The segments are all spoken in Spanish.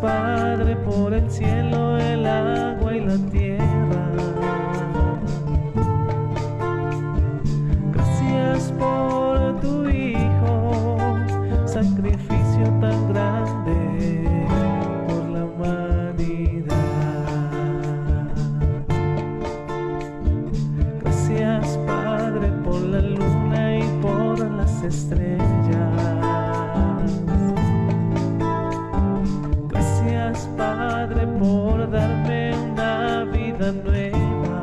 Padre, por el cielo, el agua y la tierra. Gracias por tu Hijo, sacrificio tan grande por la humanidad. Gracias, Padre, por la luna y por las estrellas. Gracias, Padre, por darme una vida nueva.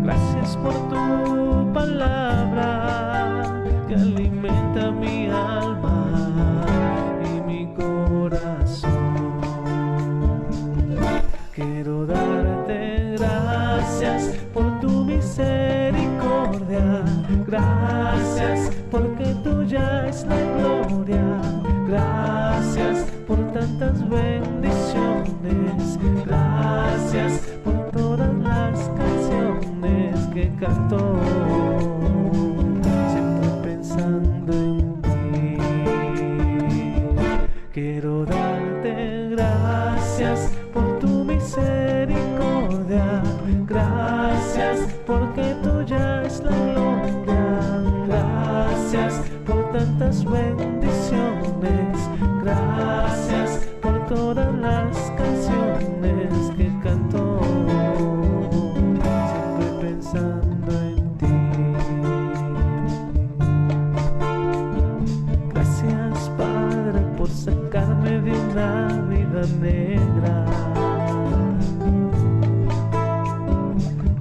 Gracias por tu palabra que alimenta mi alma y mi corazón. Quiero darte gracias por tu misericordia. Gracias porque tuya es la gloria. Gracias por tantas bendiciones. Gracias por todas las canciones que canto, siempre pensando en ti. Quiero darte gracias por tu misericordia. Gracias porque tuya es la gloria. Gracias por tantas bendiciones. Gracias por todas las canciones que canto, siempre pensando en ti. Gracias, Padre, por sacarme de una vida negra.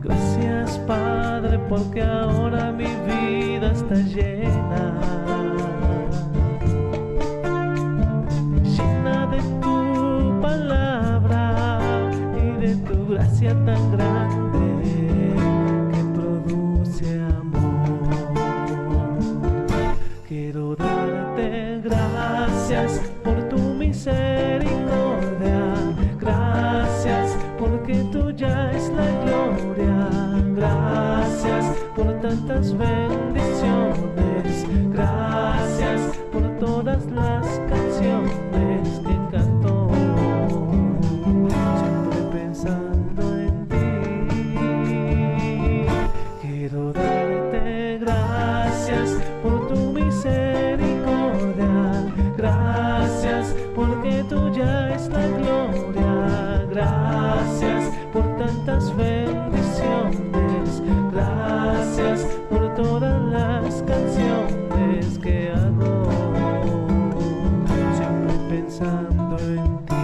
Gracias, Padre, porque ahora mi vida está llena. Llena de tu palabra y de tu gracia tan grande que produce amor. Quiero darte gracias por tu misericordia. Gracias porque tuya es la gloria. Gracias por tantas bendiciones. Gracias por todas las canciones que canto, siempre pensando en ti. Quiero darte gracias por tu misericordia. Gracias porque tuya es la gloria. Gracias por tantas bendiciones. Gracias por todas las canciones que hago, siempre pensando en ti.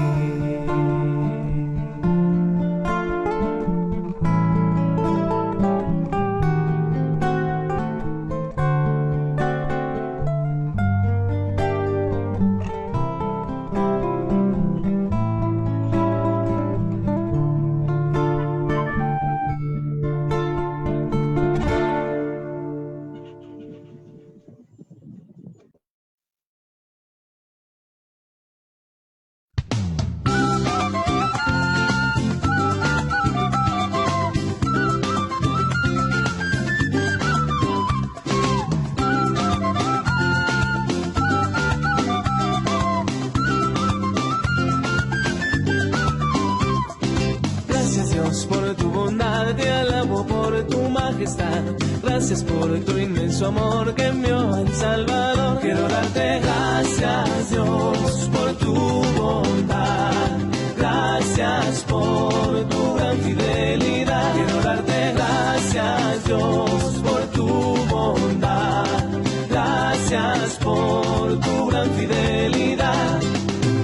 Por tu bondad te alabo, por tu majestad. Gracias por tu inmenso amor que envió al Salvador. Quiero darte gracias, Dios, por tu bondad. Gracias por tu gran fidelidad. Quiero darte gracias, Dios, por tu bondad. Gracias por tu gran fidelidad.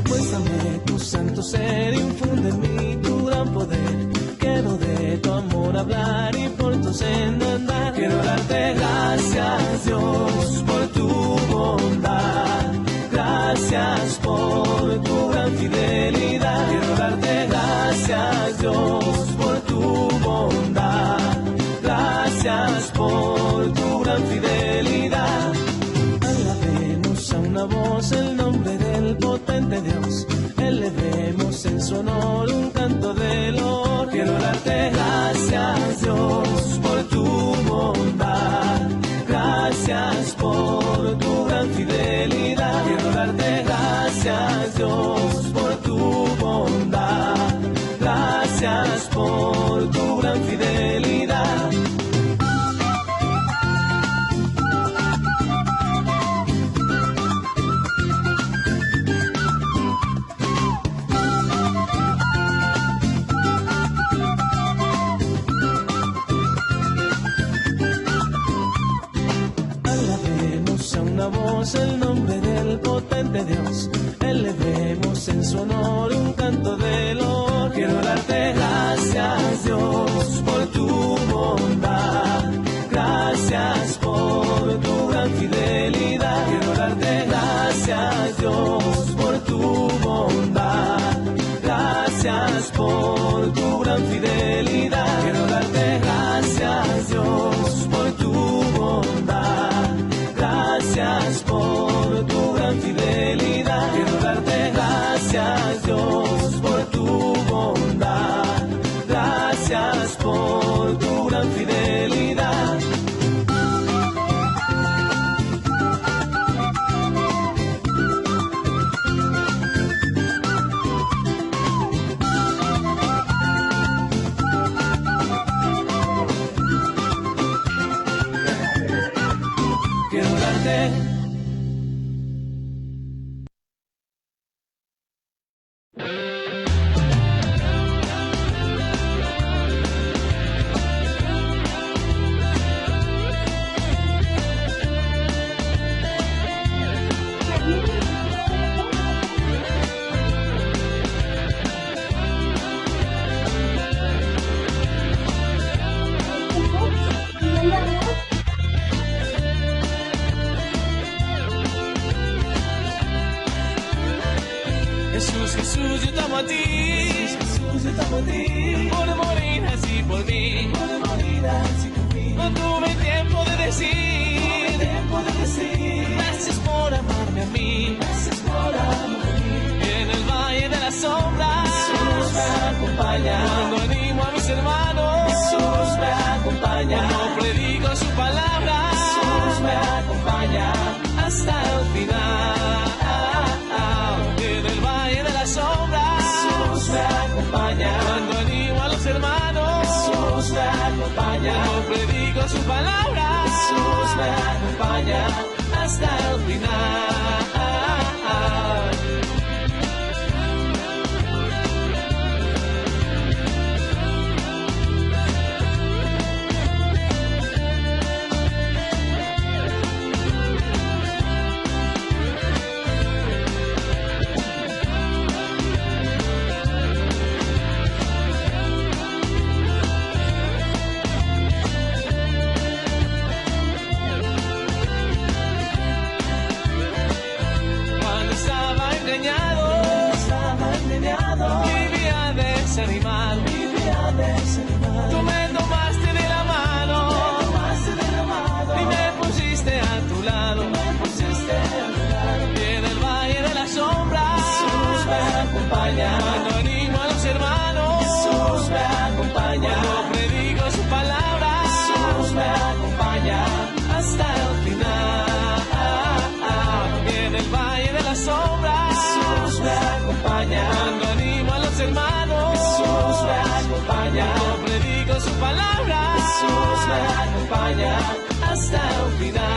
Muéstrame tu santo ser, infunde en mí tu gran poder. Quiero de tu amor hablar y por tu senda andar. Quiero darte gracias, Dios, por tu bondad. Gracias por tu gran fidelidad. Quiero darte gracias, Dios, por tu bondad. Gracias por tu gran fidelidad. Alabemos a una voz el nombre del potente Dios. Elevemos en su honor un canto de loor. Quiero darte gracias, Dios, por tu bondad. Gracias por tu gran fidelidad. Quiero darte una voz el nombre del potente Dios. Elevemos en su honor un canto de loor. Quiero darte gracias, Dios, por tu bondad. Gracias por tu gran fidelidad. Quiero darte gracias, Dios, por tu bondad. Gracias por tu gran fidelidad. Quiero darte gracias, Dios, por tu bondad. Gracias por tu gran fidelidad. Quiero darte gracias, Dios, por tu bondad. Gracias por tu gran fidelidad. Quiero darte Jesús, Jesús, yo te amo a ti. Jesús, yo te amo a ti. Por morir así por mí. Por morir así por mí. No tuve tiempo de decir. Gracias por amarme a mí. Gracias por amarme a mí. En el valle de las sombras. Jesús me acompaña. Cuando animo a mis hermanos. Jesús me acompaña. Cuando predico su palabra. Jesús me acompaña. Hasta el final. En el valle de las sombras. Jesús me acompaña. Cuando animo a los hermanos. Jesús me acompaña. Cuando predico su palabra. Jesús me acompaña. Hasta el final. Desanimado. Tú me tomaste de la mano y me pusiste a tu lado. Y en el valle de las sombras Jesús me acompaña. Cuando animo a los hermanos Jesús me acompaña. Cuando predico su palabra Jesús me acompaña. Hasta el final. Y en el valle de las sombras Jesús me acompaña. Cuando animo a los hermanos Jesús me acompaña. Cuando predico su palabra Jesús me acompaña. Hasta el final.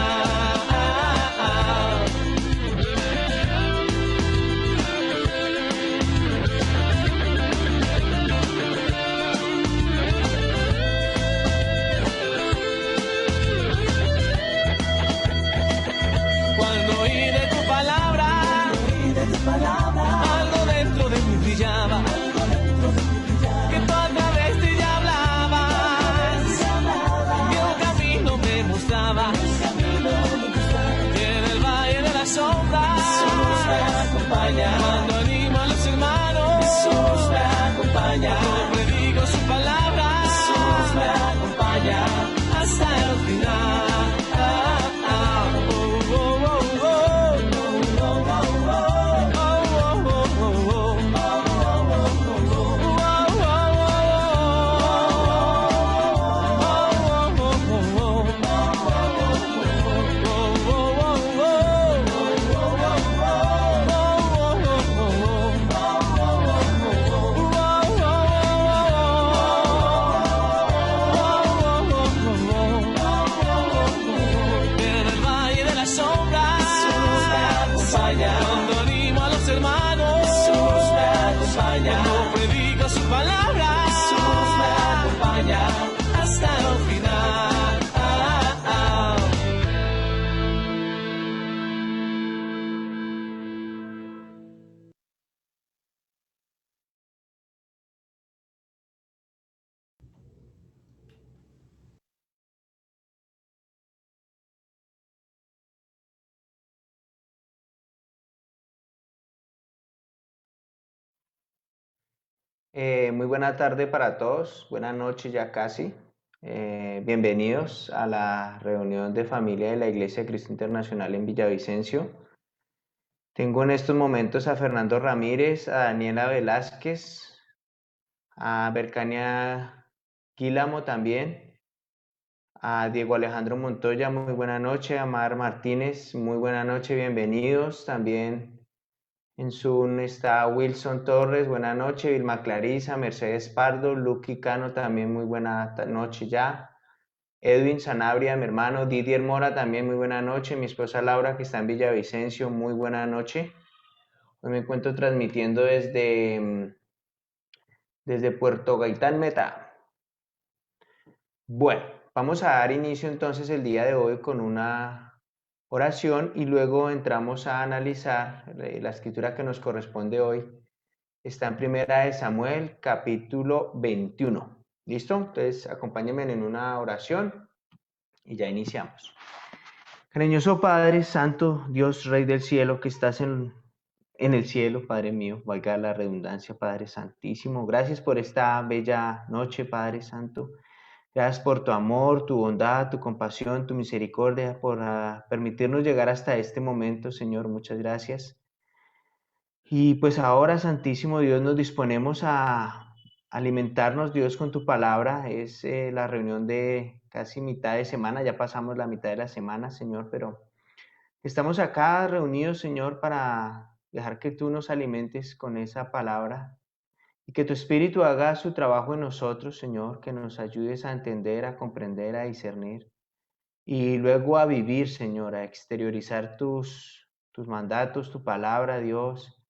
Cuando oí de tu palabra, algo dentro de mí brillaba. Que tú a través de ella hablabas, que un camino me mostraba. Muy buena tarde para todos, buenas noches ya casi. Bienvenidos a la reunión de familia de la Iglesia de Cristo Internacional en Villavicencio. Tengo en estos momentos a Fernando Ramírez, a Daniela Velázquez, a Bercania Guílamo también, a Diego Alejandro Montoya, muy buena noche, a Mar Martínez, muy buena noche, bienvenidos. También en Zoom está Wilson Torres, buena noche, Vilma Clarisa, Mercedes Pardo, Lucky Cano también muy buena noche ya. Edwin Sanabria, mi hermano, Didier Mora también muy buena noche, mi esposa Laura que está en Villavicencio, muy buena noche. Hoy me encuentro transmitiendo desde Puerto Gaitán Meta. Bueno, vamos a dar inicio entonces el día de hoy con una oración y luego entramos a analizar la escritura que nos corresponde hoy. Está en Primera de Samuel, capítulo 21. ¿Listo? Entonces, acompáñenme en una oración y ya iniciamos. Cariñoso Padre Santo, Dios Rey del cielo, que estás en el cielo, Padre mío, valga la redundancia, Padre Santísimo. Gracias por esta bella noche, Padre Santo. Gracias por tu amor, tu bondad, tu compasión, tu misericordia, por permitirnos llegar hasta este momento, Señor. Muchas gracias. Y pues ahora, Santísimo Dios, nos disponemos a alimentarnos, Dios, con tu palabra. Es la reunión de casi mitad de semana, ya pasamos la mitad de la semana, Señor, pero estamos acá reunidos, Señor, para dejar que tú nos alimentes con esa palabra y que tu Espíritu haga su trabajo en nosotros, Señor, que nos ayudes a entender, a comprender, a discernir y luego a vivir, Señor, a exteriorizar tus mandatos, tu palabra, Dios.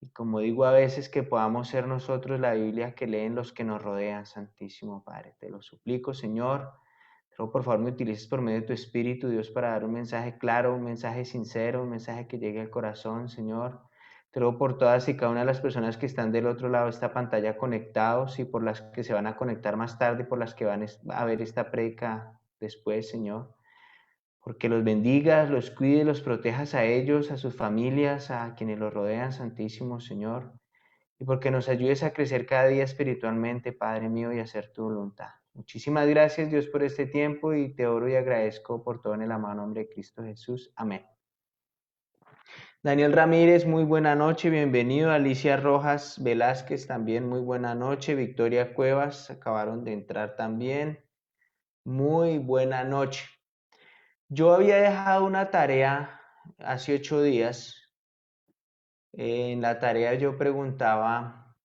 Y como digo a veces, que podamos ser nosotros la Biblia que leen los que nos rodean, Santísimo Padre. Te lo suplico, Señor. Te ruego, por favor, me utilices por medio de tu Espíritu, Dios, para dar un mensaje claro, un mensaje sincero, un mensaje que llegue al corazón, Señor. Te ruego por todas y cada una de las personas que están del otro lado de esta pantalla conectados y por las que se van a conectar más tarde, por las que van a ver esta prédica después, Señor. Porque los bendigas, los cuides, los protejas a ellos, a sus familias, a quienes los rodean, Santísimo Señor. Y porque nos ayudes a crecer cada día espiritualmente, Padre mío, y a hacer tu voluntad. Muchísimas gracias, Dios, por este tiempo y te oro y agradezco por todo en el amado nombre de Cristo Jesús. Amén. Daniel Ramírez, muy buena noche, bienvenido. Alicia Rojas Velázquez, también muy buena noche. Victoria Cuevas, acabaron de entrar también. Muy buena noche. Yo había dejado una tarea hace 8 días. En la tarea yo preguntaba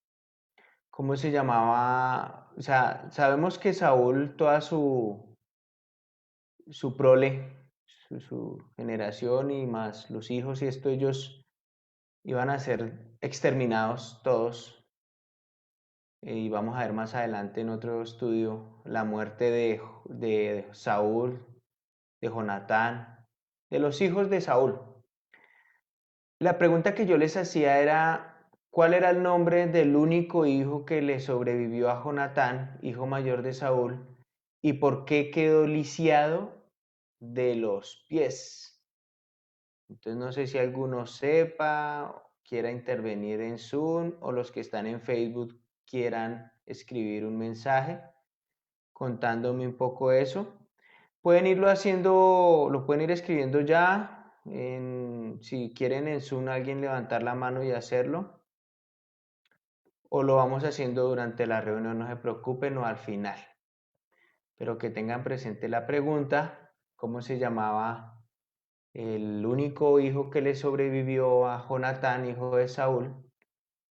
cómo se llamaba, o sea, sabemos que Saúl, toda su prole, su generación y más los hijos y esto, ellos iban a ser exterminados todos. Y vamos a ver más adelante en otro estudio la muerte de Saúl, de Jonatán, de los hijos de Saúl. La pregunta que yo les hacía era, ¿cuál era el nombre del único hijo que le sobrevivió a Jonatán, hijo mayor de Saúl, y por qué quedó lisiado de los pies? Entonces no sé si alguno sepa, quiera intervenir en Zoom o los que están en Facebook quieran escribir un mensaje contándome un poco eso. Pueden irlo haciendo, lo pueden ir escribiendo ya. Si quieren en Zoom alguien levantar la mano y hacerlo, o lo vamos haciendo durante la reunión, no se preocupen, o al final. Pero que tengan presente la pregunta, ¿cómo se llamaba el único hijo que le sobrevivió a Jonatán, hijo de Saúl?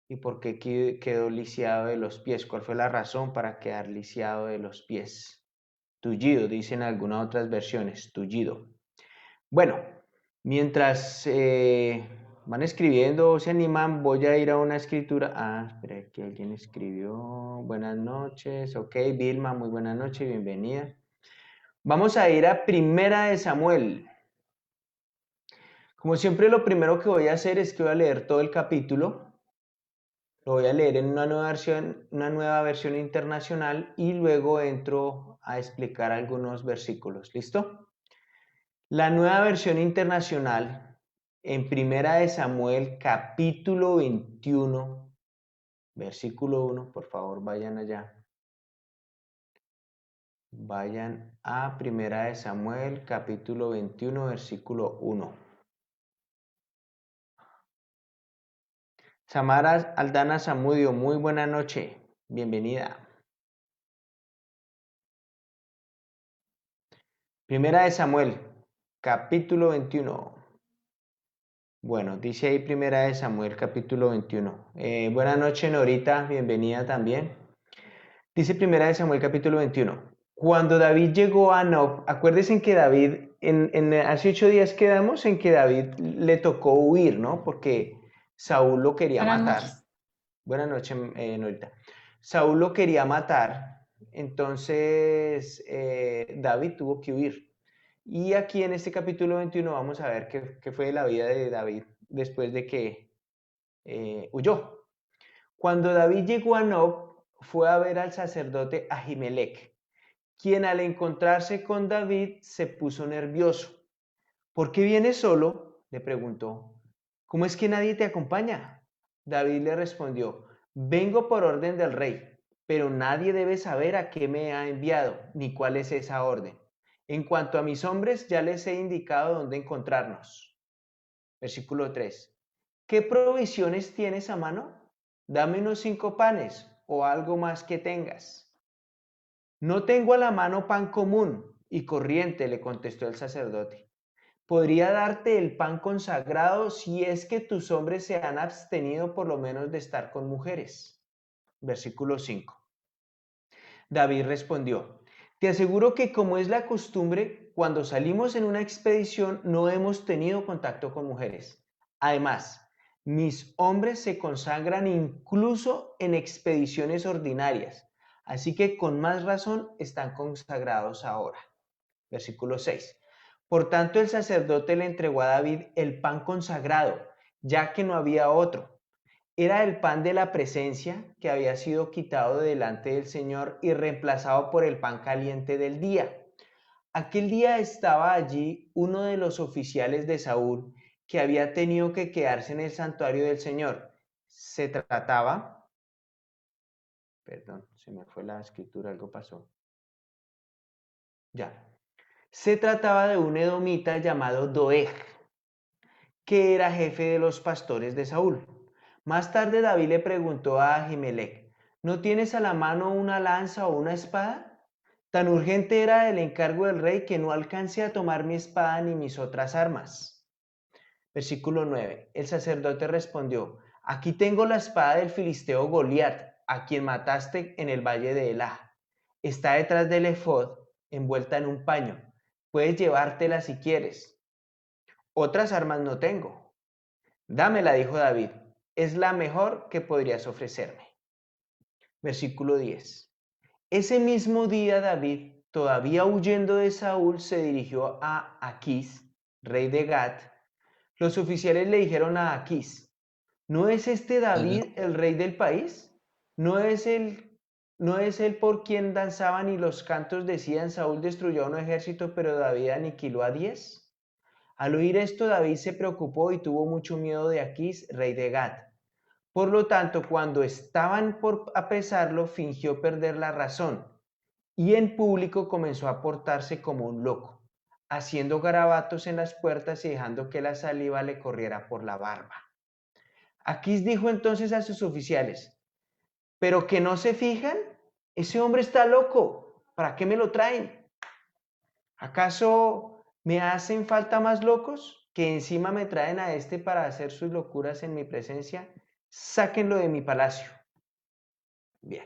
¿Y por qué quedó lisiado de los pies? ¿Cuál fue la razón para quedar lisiado de los pies? Tullido, dicen algunas otras versiones, tullido. Bueno, mientras van escribiendo o se animan, voy a ir a una escritura. Espera, que alguien escribió. Buenas noches. Ok, Vilma, muy buenas noches, bienvenida. Vamos a ir a Primera de Samuel. Como siempre, lo primero que voy a hacer es que voy a leer todo el capítulo. Lo voy a leer en una nueva versión internacional y luego entro a explicar algunos versículos. ¿Listo? La nueva versión internacional, en Primera de Samuel, capítulo 21, versículo 1, por favor, vayan allá. Vayan a Primera de Samuel, capítulo 21, versículo 1. Samara Aldana Zamudio, muy buena noche, bienvenida. Primera de Samuel, capítulo 21. Bueno, dice ahí Primera de Samuel, capítulo 21. Buenas noches, Norita, bienvenida también. Dice Primera de Samuel, capítulo 21. Cuando David llegó a Nob, acuérdense que David, hace 8 días quedamos en que David le tocó huir, ¿no? Porque Saúl lo quería Buenas matar. noches. Buenas noches, Norita. Saúl lo quería matar, entonces David tuvo que huir. Y aquí en este capítulo 21 vamos a ver qué fue de la vida de David después de que huyó. Cuando David llegó a Nob, fue a ver al sacerdote Ahimelech, quien al encontrarse con David se puso nervioso. ¿Por qué vienes solo?, le preguntó. ¿Cómo es que nadie te acompaña? David le respondió, vengo por orden del rey, pero nadie debe saber a qué me ha enviado, ni cuál es esa orden. En cuanto a mis hombres, ya les he indicado dónde encontrarnos. Versículo 3. ¿Qué provisiones tienes a mano? Dame unos 5 panes o algo más que tengas. No tengo a la mano pan común y corriente, le contestó el sacerdote. Podría darte el pan consagrado si es que tus hombres se han abstenido por lo menos de estar con mujeres. Versículo 5. David respondió, te aseguro que como es la costumbre, cuando salimos en una expedición no hemos tenido contacto con mujeres. Además, mis hombres se consagran incluso en expediciones ordinarias, así que con más razón están consagrados ahora. Versículo 6. Por tanto, el sacerdote le entregó a David el pan consagrado, ya que no había otro. Era el pan de la presencia que había sido quitado de delante del Señor y reemplazado por el pan caliente del día. Aquel día estaba allí uno de los oficiales de Saúl que había tenido que quedarse en el santuario del Señor. Se trataba, perdón, se me fue la escritura, algo pasó. Ya. Se trataba de un edomita llamado Doeg, que era jefe de los pastores de Saúl. Más tarde David le preguntó a Ahimelech, ¿no tienes a la mano una lanza o una espada? Tan urgente era el encargo del rey que no alcancé a tomar mi espada ni mis otras armas. Versículo 9. El sacerdote respondió, aquí tengo la espada del filisteo Goliat, a quien mataste en el valle de Elá. Está detrás del efod, envuelta en un paño. Puedes llevártela si quieres. Otras armas no tengo. Dámela, dijo David, es la mejor que podrías ofrecerme. Versículo 10. Ese mismo día David, todavía huyendo de Saúl, se dirigió a Aquís, rey de Gat. Los oficiales le dijeron a Aquís, ¿no es este David el rey del país? ¿No es él por quien danzaban y los cantos decían Saúl destruyó a un ejército, pero David aniquiló a 10? Al oír esto, David se preocupó y tuvo mucho miedo de Aquís, rey de Gat. Por lo tanto, cuando estaban por apresarlo, fingió perder la razón y en público comenzó a portarse como un loco, haciendo garabatos en las puertas y dejando que la saliva le corriera por la barba. Aquís dijo entonces a sus oficiales, ¿pero que no se fijan? Ese hombre está loco, ¿para qué me lo traen? ¿Acaso me hacen falta más locos que encima me traen a este para hacer sus locuras en mi presencia? Sáquenlo de mi palacio. Bien,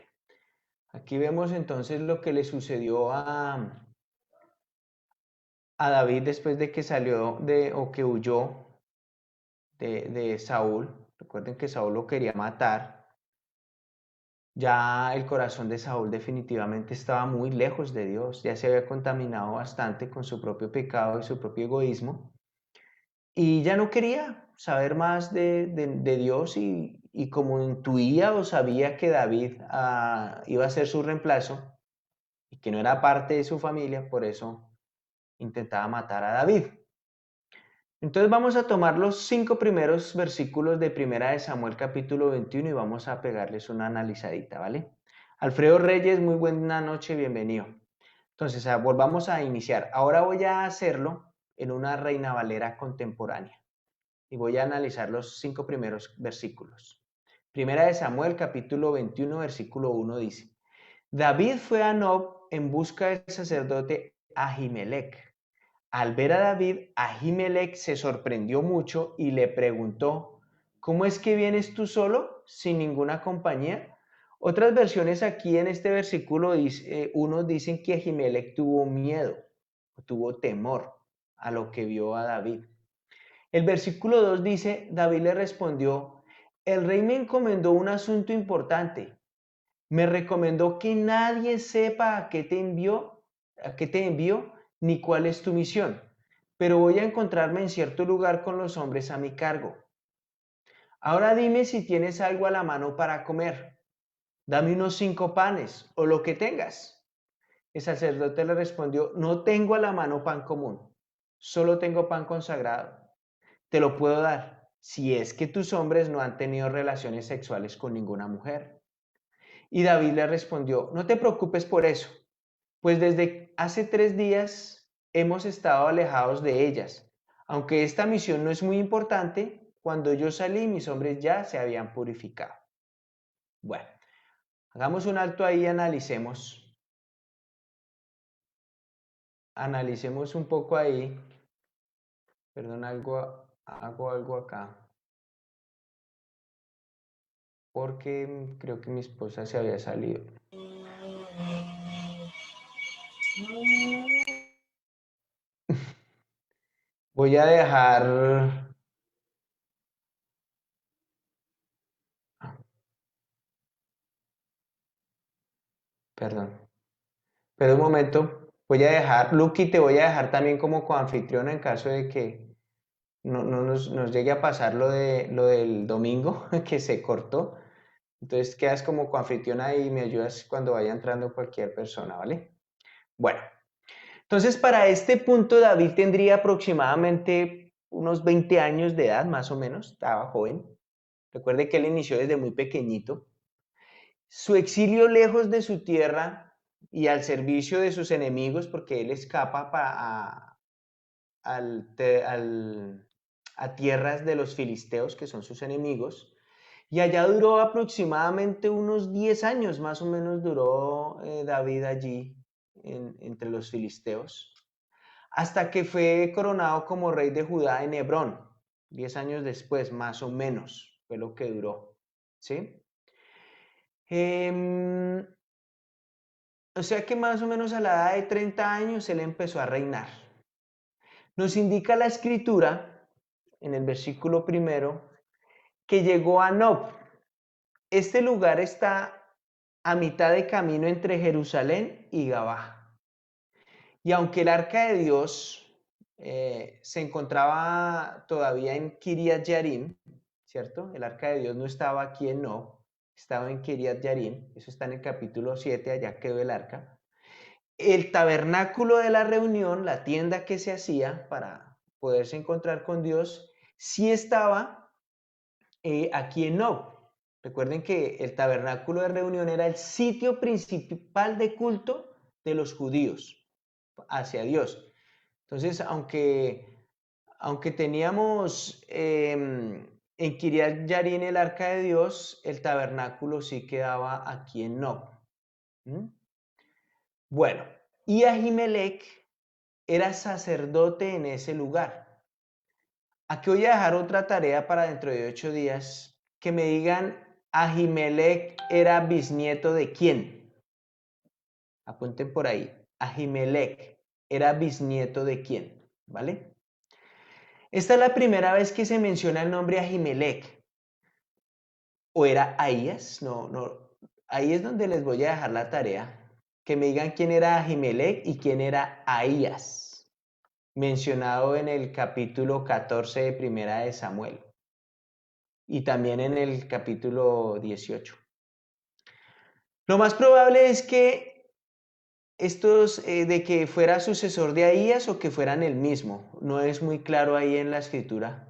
aquí vemos entonces lo que le sucedió a David después de que salió o que huyó de Saúl. Recuerden que Saúl lo quería matar. Ya el corazón de Saúl definitivamente estaba muy lejos de Dios, ya se había contaminado bastante con su propio pecado y su propio egoísmo, y ya no quería saber más de Dios y como intuía o sabía que David iba a ser su reemplazo y que no era parte de su familia, por eso intentaba matar a David. Entonces vamos a tomar los 5 primeros versículos de Primera de Samuel capítulo 21 y vamos a pegarles una analizadita, ¿vale? Alfredo Reyes, muy buena noche, bienvenido. Entonces, volvamos a iniciar. Ahora voy a hacerlo en una Reina Valera contemporánea y voy a analizar los 5 primeros versículos. Primera de Samuel capítulo 21 versículo 1 dice: David fue a Nob en busca del sacerdote Ahimelech. Al ver a David, Ahimelech se sorprendió mucho y le preguntó: ¿Cómo es que vienes tú solo, sin ninguna compañía? Otras versiones aquí en este versículo unos dicen que Ahimelech tuvo miedo, tuvo temor a lo que vio a David. El versículo 2 dice: David le respondió: el rey me encomendó un asunto importante. Me recomendó que nadie sepa a qué te envió, ni cuál es tu misión, pero voy a encontrarme en cierto lugar con los hombres a mi cargo. Ahora dime si tienes algo a la mano para comer. Dame unos 5 panes o lo que tengas. El sacerdote le respondió: no tengo a la mano pan común, solo tengo pan consagrado. Te lo puedo dar si es que tus hombres no han tenido relaciones sexuales con ninguna mujer. Y David le respondió: no te preocupes por eso, pues desde hace 3 días hemos estado alejados de ellas. Aunque esta misión no es muy importante, cuando yo salí mis hombres ya se habían purificado. Bueno, hagamos un alto ahí y analicemos. Analicemos un poco ahí. Perdón, hago algo acá. Porque creo que mi esposa se había salido. Voy a dejar... Perdón. Pero un momento, voy a dejar, Lucky, te voy a dejar también como coanfitriona en caso de que no nos llegue a pasar lo del domingo, que se cortó. Entonces quedas como coanfitriona y me ayudas cuando vaya entrando cualquier persona, ¿vale? Bueno, entonces para este punto David tendría aproximadamente unos 20 años de edad, más o menos, estaba joven. Recuerde que él inició desde muy pequeñito. Su exilio lejos de su tierra y al servicio de sus enemigos, porque él escapa a tierras de los filisteos, que son sus enemigos, y allá duró aproximadamente unos 10 años, más o menos duró David allí entre los filisteos, hasta que fue coronado como rey de Judá en Hebrón, 10 años después, más o menos, fue lo que duró, ¿sí? O sea que más o menos a la edad de 30 años él empezó a reinar. Nos indica la escritura, en el versículo 1, que llegó a Nob. Este lugar está a mitad de camino entre Jerusalén y Gabá. Y aunque el arca de Dios se encontraba todavía en Kiriat Yarim, ¿cierto? El arca de Dios no estaba aquí en Nob, estaba en Kiriat Yarim, eso está en el capítulo 7, allá quedó el arca. El tabernáculo de la reunión, la tienda que se hacía para poderse encontrar con Dios, sí estaba aquí en Nob. Recuerden que el tabernáculo de reunión era el sitio principal de culto de los judíos hacia Dios. Entonces, aunque teníamos en Kiriat Yarim el arca de Dios, el tabernáculo sí quedaba aquí en Nob. Bueno, y Ahimelech era sacerdote en ese lugar. Aquí voy a dejar otra tarea para dentro de 8 días, que me digan: Ahimelech era bisnieto de quién. Apunten por ahí. Ahimelech era bisnieto de quién, ¿vale? Esta es la primera vez que se menciona el nombre Ahimelech. ¿O era Ahías? No. Ahí es donde les voy a dejar la tarea. Que me digan quién era Ahimelech y quién era Ahías, mencionado en el capítulo 14 de Primera de Samuel y también en el capítulo 18. Lo más probable es que de que fuera sucesor de Ahías o que fueran el mismo. No es muy claro ahí en la escritura.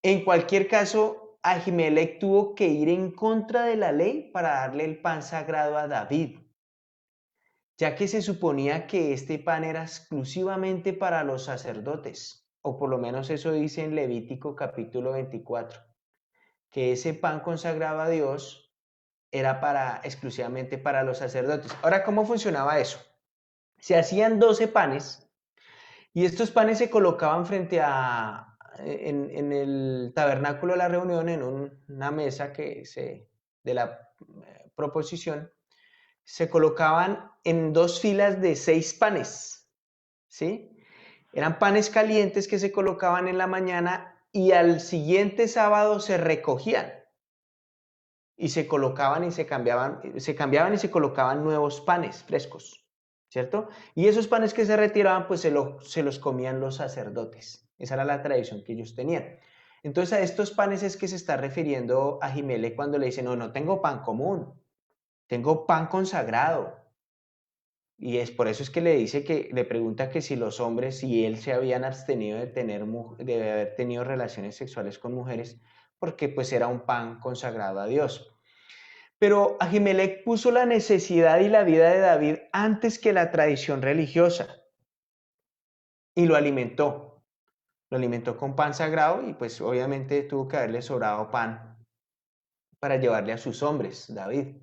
En cualquier caso, Ahimelech tuvo que ir en contra de la ley para darle el pan sagrado a David, ya que se suponía que este pan era exclusivamente para los sacerdotes, o por lo menos eso dice en Levítico capítulo 24, que ese pan consagrado a Dios era exclusivamente para los sacerdotes. Ahora, ¿cómo funcionaba eso? Se hacían 12 panes y estos panes se colocaban en el tabernáculo de la reunión, en una mesa de la proposición, se colocaban en 2 filas de 6 panes, ¿sí? Eran panes calientes que se colocaban en la mañana y al siguiente sábado se recogían y se colocaban y se cambiaban y se colocaban nuevos panes frescos, ¿cierto? Y esos panes que se retiraban, pues se los comían los sacerdotes. Esa era la tradición que ellos tenían. Entonces a estos panes es que se está refiriendo a Ahimelech cuando le dice, no, no tengo pan común, tengo pan consagrado. Y es por eso es que le pregunta que si los hombres, si él se habían abstenido de haber tenido relaciones sexuales con mujeres, porque pues era un pan consagrado a Dios. Pero Ahimelech puso la necesidad y la vida de David antes que la tradición religiosa y lo alimentó. Lo alimentó con pan sagrado y pues obviamente tuvo que haberle sobrado pan para llevarle a sus hombres, David,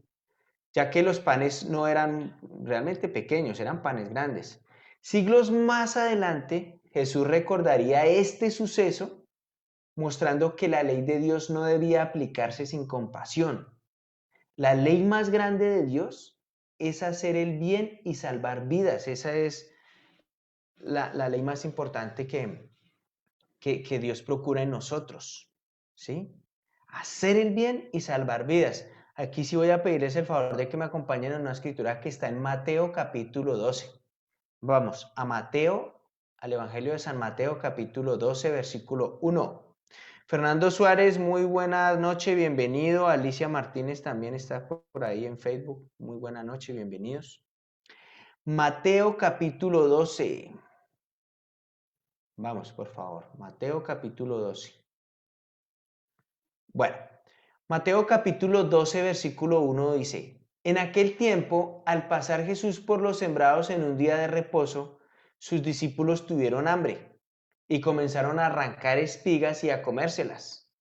ya que los panes no eran realmente pequeños, eran panes grandes. Siglos más adelante, Jesús recordaría este suceso, mostrando que la ley de Dios no debía aplicarse sin compasión. La ley más grande de Dios es hacer el bien y salvar vidas. Esa es la ley más importante que Dios procura en nosotros, ¿sí? Hacer el bien y salvar vidas. Aquí sí voy a pedirles el favor de que me acompañen en una escritura que está en Mateo capítulo 12. Vamos a Mateo, al Evangelio de San Mateo capítulo 12, versículo 1. Fernando Suárez, muy buena noche, bienvenido. Alicia Martínez también está por ahí en Facebook. Muy buena noche, bienvenidos. Mateo capítulo 12. Vamos, por favor. Mateo capítulo 12. Bueno, Mateo capítulo 12, versículo 1 dice, en aquel tiempo, al pasar Jesús por los sembrados en un día de reposo, sus discípulos tuvieron hambre y comenzaron a arrancar espigas y a comérselas.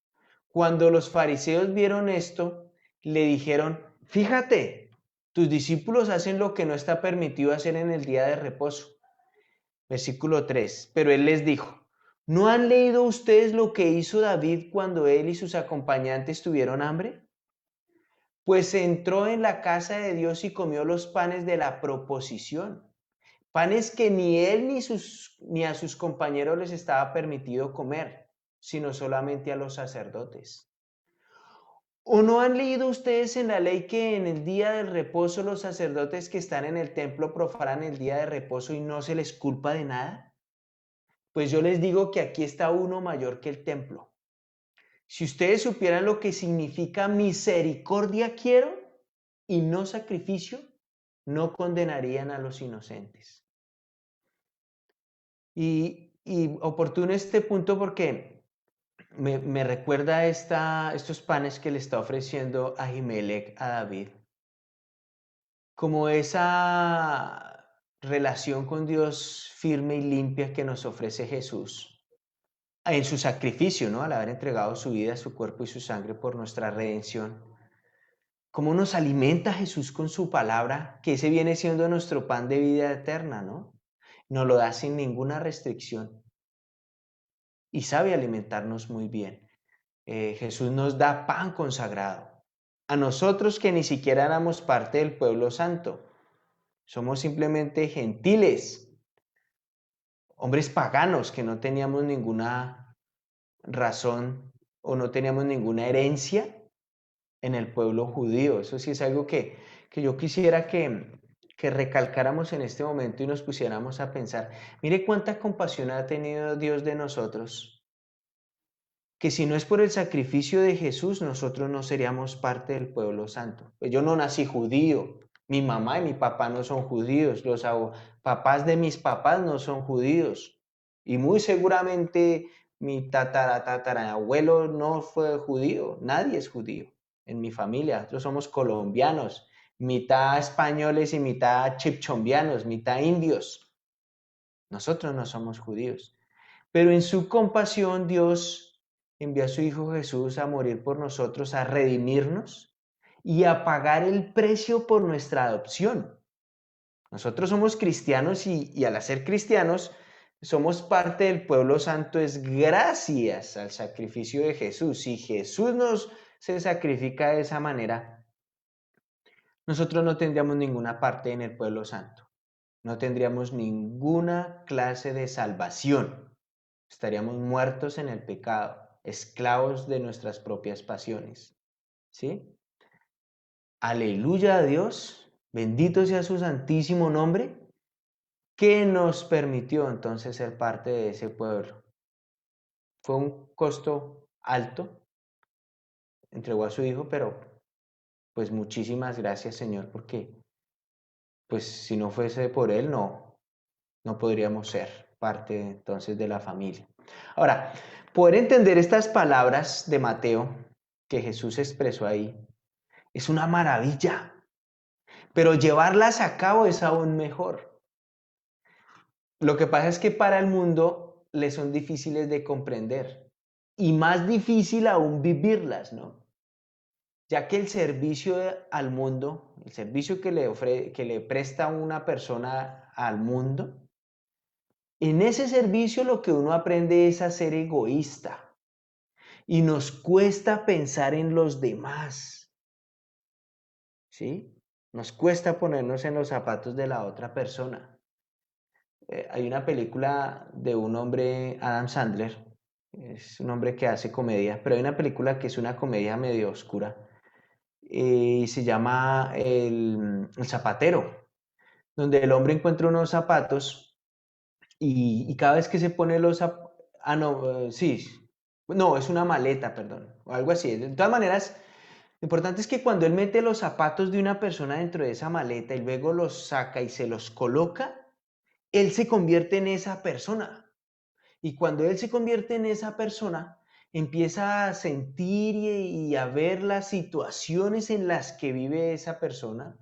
Cuando los fariseos vieron esto, le dijeron, fíjate, tus discípulos hacen lo que no está permitido hacer en el día de reposo. Versículo 3, pero él les dijo, ¿no han leído ustedes lo que hizo David cuando él y sus acompañantes tuvieron hambre? Pues entró en la casa de Dios y comió los panes de la proposición, panes que ni él ni a sus compañeros les estaba permitido comer, sino solamente a los sacerdotes. ¿O no han leído ustedes en la ley que en el día del reposo los sacerdotes que están en el templo profanan el día de reposo y no se les culpa de nada? Pues yo les digo que aquí está uno mayor que el templo. Si ustedes supieran lo que significa misericordia quiero y no sacrificio, no condenarían a los inocentes. Y oportuno este punto porque me recuerda estos panes que le está ofreciendo Ahimelech a David. Como esa relación con Dios firme y limpia que nos ofrece Jesús en su sacrificio, ¿no? Al haber entregado su vida, su cuerpo y su sangre por nuestra redención. Cómo nos alimenta Jesús con su palabra, que ese viene siendo nuestro pan de vida eterna, ¿no? Nos lo da sin ninguna restricción y sabe alimentarnos muy bien. Jesús nos da pan consagrado. A nosotros que ni siquiera éramos parte del pueblo santo, somos simplemente gentiles, hombres paganos que no teníamos ninguna razón o no teníamos ninguna herencia en el pueblo judío. Eso sí es algo que yo quisiera que recalcáramos en este momento y nos pusiéramos a pensar. Mire cuánta compasión ha tenido Dios de nosotros, que si no es por el sacrificio de Jesús, nosotros no seríamos parte del pueblo santo. Pues yo no nací judío, Mi mamá y mi papá no son judíos, los papás de mis papás no son judíos. Y muy seguramente mi tatarabuelo no fue judío, nadie es judío en mi familia. Nosotros somos colombianos, mitad españoles y mitad chipchombianos, mitad indios. Nosotros no somos judíos. Pero en su compasión Dios envió a su Hijo Jesús a morir por nosotros, a redimirnos y a pagar el precio por nuestra adopción. Nosotros somos cristianos y al ser cristianos somos parte del pueblo santo es gracias al sacrificio de Jesús. Si Jesús nos se sacrifica de esa manera, nosotros no tendríamos ninguna parte en el pueblo santo. No tendríamos ninguna clase de salvación. Estaríamos muertos en el pecado, esclavos de nuestras propias pasiones. ¿Sí? Aleluya a Dios, bendito sea su santísimo nombre, que nos permitió entonces ser parte de ese pueblo. Fue un costo alto, entregó a su hijo, pero pues muchísimas gracias, Señor, porque pues si no fuese por él, no podríamos ser parte entonces de la familia. Ahora, poder entender estas palabras de Mateo que Jesús expresó ahí es una maravilla, pero llevarlas a cabo es aún mejor. Lo que pasa es que para el mundo les son difíciles de comprender y más difícil aún vivirlas, ¿no? Ya que el servicio al mundo, el servicio que le presta una persona al mundo, en ese servicio lo que uno aprende es a ser egoísta y nos cuesta pensar en los demás, ¿sí? Nos cuesta ponernos en los zapatos de la otra persona. Hay una película de un hombre, Adam Sandler, es un hombre que hace comedia, pero hay una película que es una comedia medio oscura y se llama El Zapatero, donde el hombre encuentra unos zapatos y cada vez que se pone los zapatos, sí, no, es una maleta, perdón, o algo así. De todas maneras, lo importante es que cuando él mete los zapatos de una persona dentro de esa maleta y luego los saca y se los coloca, él se convierte en esa persona. Y cuando él se convierte en esa persona, empieza a sentir y a ver las situaciones en las que vive esa persona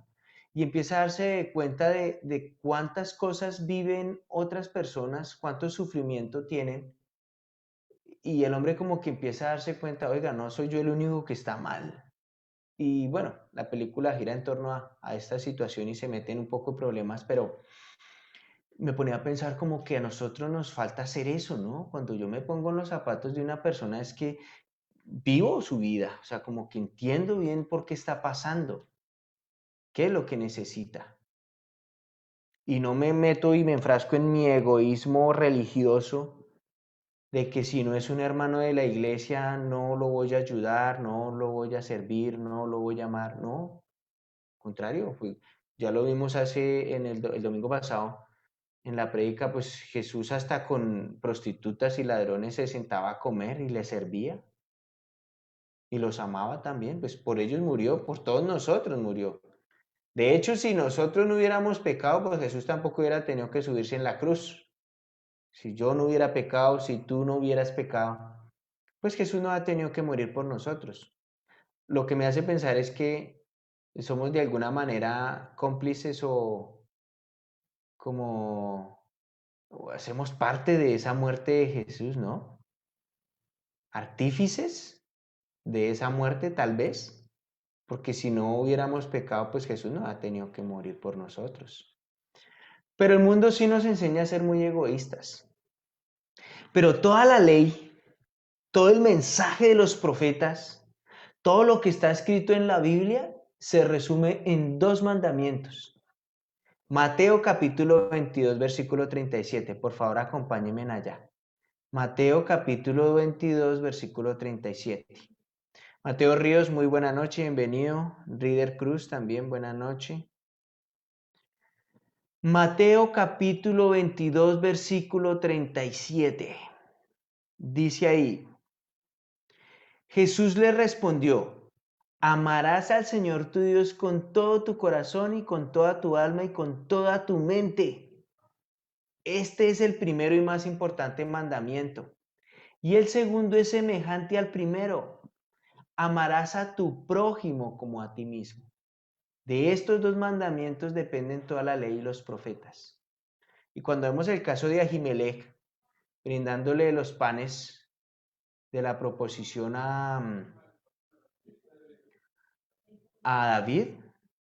y empieza a darse cuenta de cuántas cosas viven otras personas, cuánto sufrimiento tienen. Y el hombre como que empieza a darse cuenta, oiga, no soy yo el único que está mal. Y bueno, la película gira en torno a esta situación y se mete en un poco de problemas, pero me ponía a pensar como que a nosotros nos falta hacer eso, ¿no? Cuando yo me pongo en los zapatos de una persona es que vivo su vida, o sea, como que entiendo bien por qué está pasando, qué es lo que necesita. Y no me meto y me enfrasco en mi egoísmo religioso de que si no es un hermano de la iglesia no lo voy a ayudar, no lo voy a servir, no lo voy a amar, no. Al contrario, ya lo vimos el domingo pasado. En la prédica, pues Jesús hasta con prostitutas y ladrones se sentaba a comer y les servía. Y los amaba también, pues por ellos murió, por todos nosotros murió. De hecho, si nosotros no hubiéramos pecado, pues Jesús tampoco hubiera tenido que subirse en la cruz. Si yo no hubiera pecado, si tú no hubieras pecado, pues Jesús no ha tenido que morir por nosotros. Lo que me hace pensar es que somos de alguna manera cómplices o como hacemos parte de esa muerte de Jesús, ¿no? Artífices de esa muerte tal vez, porque si no hubiéramos pecado, pues Jesús no ha tenido que morir por nosotros. Pero el mundo sí nos enseña a ser muy egoístas. Pero toda la ley, todo el mensaje de los profetas, todo lo que está escrito en la Biblia se resume en dos mandamientos. Mateo capítulo 22, versículo 37. Por favor, acompáñenme allá. Mateo capítulo 22, versículo 37. Mateo Ríos, muy buena noche, bienvenido. Rider Cruz también, buena noche. Mateo capítulo 22, versículo 37. Dice ahí, Jesús le respondió, Amarás al Señor tu Dios con todo tu corazón y con toda tu alma y con toda tu mente. Este es el primero y más importante mandamiento. Y el segundo es semejante al primero. Amarás a tu prójimo como a ti mismo. De estos dos mandamientos dependen toda la ley y los profetas. Y cuando vemos el caso de Ahimelech, brindándole los panes de la proposición a David,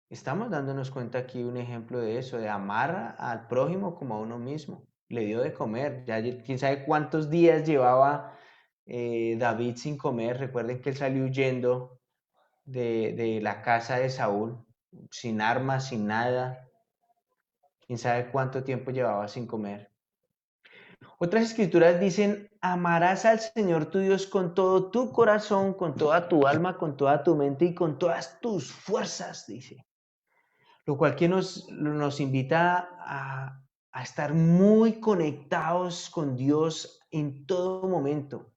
estamos dándonos cuenta aquí un ejemplo de eso, de amar al prójimo como a uno mismo. Le dio de comer, ya quién sabe cuántos días llevaba David sin comer. Recuerden que él salió huyendo de la casa de Saúl, sin armas, sin nada. Quién sabe cuánto tiempo llevaba sin comer. Otras escrituras dicen, amarás al Señor tu Dios con todo tu corazón, con toda tu alma, con toda tu mente y con todas tus fuerzas, dice. Lo cual que nos invita a estar muy conectados con Dios en todo momento.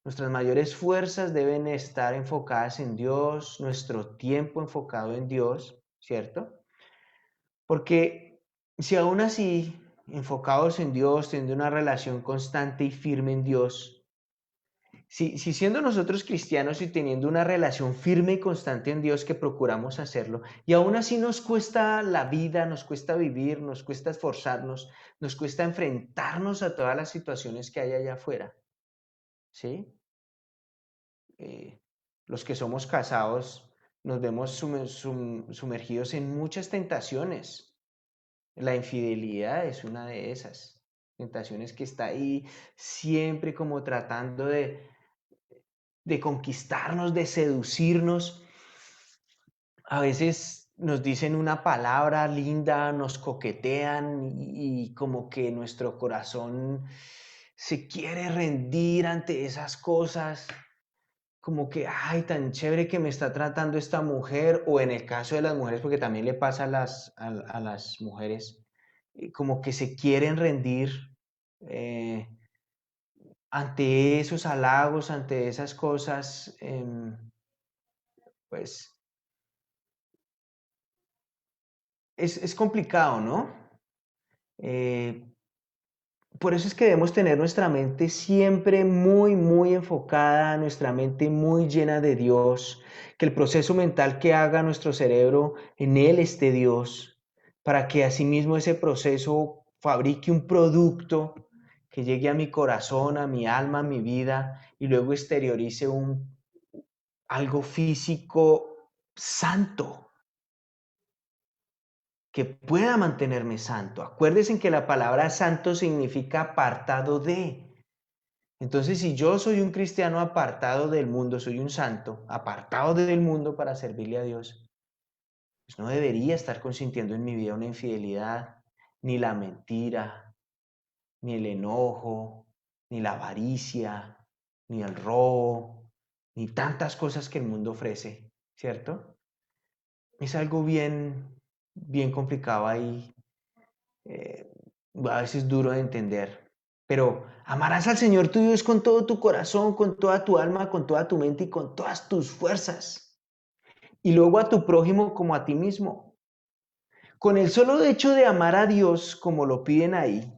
Nuestras mayores fuerzas deben estar enfocadas en Dios, nuestro tiempo enfocado en Dios, ¿cierto? Porque si aún así, enfocados en Dios, teniendo una relación constante y firme en Dios, si siendo nosotros cristianos y teniendo una relación firme y constante en Dios que procuramos hacerlo, y aún así nos cuesta la vida, nos cuesta vivir, nos cuesta esforzarnos, nos cuesta enfrentarnos a todas las situaciones que hay allá afuera, ¿sí? Los que somos casados nos vemos sumergidos en muchas tentaciones. La infidelidad es una de esas tentaciones que está ahí siempre como tratando de conquistarnos, de seducirnos. A veces nos dicen una palabra linda, nos coquetean y como que nuestro corazón se quiere rendir ante esas cosas. Como que, ay, tan chévere que me está tratando esta mujer, o en el caso de las mujeres, porque también le pasa a las mujeres, como que se quieren rendir eh, ante esos halagos, ante esas cosas, pues es complicado, ¿no? Eh, por eso es que debemos tener nuestra mente siempre muy, muy enfocada, nuestra mente muy llena de Dios, que el proceso mental que haga nuestro cerebro, en él esté Dios, para que asimismo ese proceso fabrique un producto que llegue a mi corazón, a mi alma, a mi vida, y luego exteriorice algo físico santo, que pueda mantenerme santo. Acuérdense que la palabra santo significa apartado de. Entonces, si yo soy un cristiano apartado del mundo, soy un santo, apartado del mundo para servirle a Dios, pues no debería estar consintiendo en mi vida una infidelidad, ni la mentira, ni el enojo, ni la avaricia, ni el robo, ni tantas cosas que el mundo ofrece, ¿cierto? Es algo bien complicado ahí, eh, a veces duro de entender. Pero amarás al Señor tu Dios con todo tu corazón, con toda tu alma, con toda tu mente y con todas tus fuerzas. Y luego a tu prójimo como a ti mismo. Con el solo hecho de amar a Dios como lo piden ahí,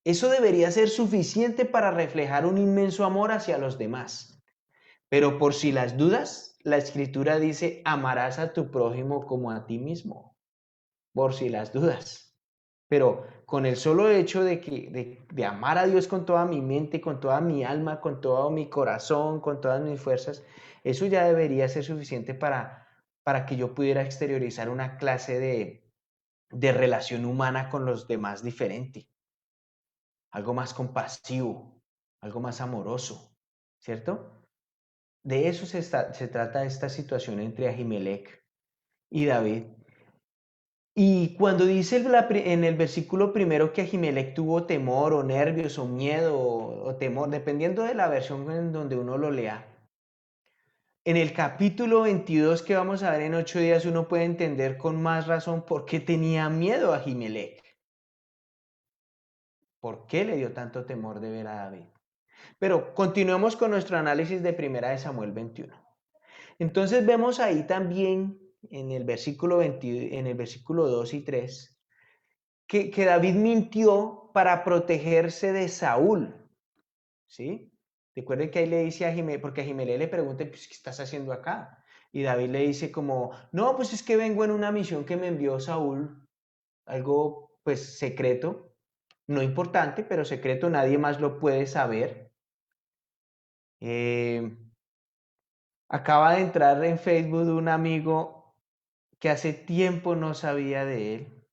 eso debería ser suficiente para reflejar un inmenso amor hacia los demás. Pero por si las dudas, la Escritura dice, amarás a tu prójimo como a ti mismo. Por si las dudas. Pero con el solo hecho de amar a Dios con toda mi mente, con toda mi alma, con todo mi corazón, con todas mis fuerzas, eso ya debería ser suficiente para que yo pudiera exteriorizar una clase de relación humana con los demás diferente. Algo más compasivo, algo más amoroso, ¿cierto? De eso se trata esta situación entre Ahimelech y David. Y cuando dice en el versículo primero que Ahimelech tuvo temor o nervios o miedo o temor, dependiendo de la versión en donde uno lo lea, en el capítulo 22 que vamos a ver en 8 días uno puede entender con más razón por qué tenía miedo a Ahimelech. ¿Por qué le dio tanto temor de ver a David? Pero continuemos con nuestro análisis de Primera de Samuel 21. Entonces vemos ahí también en el versículo 20, en el versículo 2 y 3, que David mintió para protegerse de Saúl, ¿sí? Recuerden que ahí le dice a Jimé, porque a Jimé le pregunta, pues, ¿qué estás haciendo acá? Y David le dice como, no, pues es que vengo en una misión que me envió Saúl, algo pues secreto, no importante, pero secreto, nadie más lo puede saber. Acaba de entrar en Facebook un amigo que hace tiempo no sabía de él.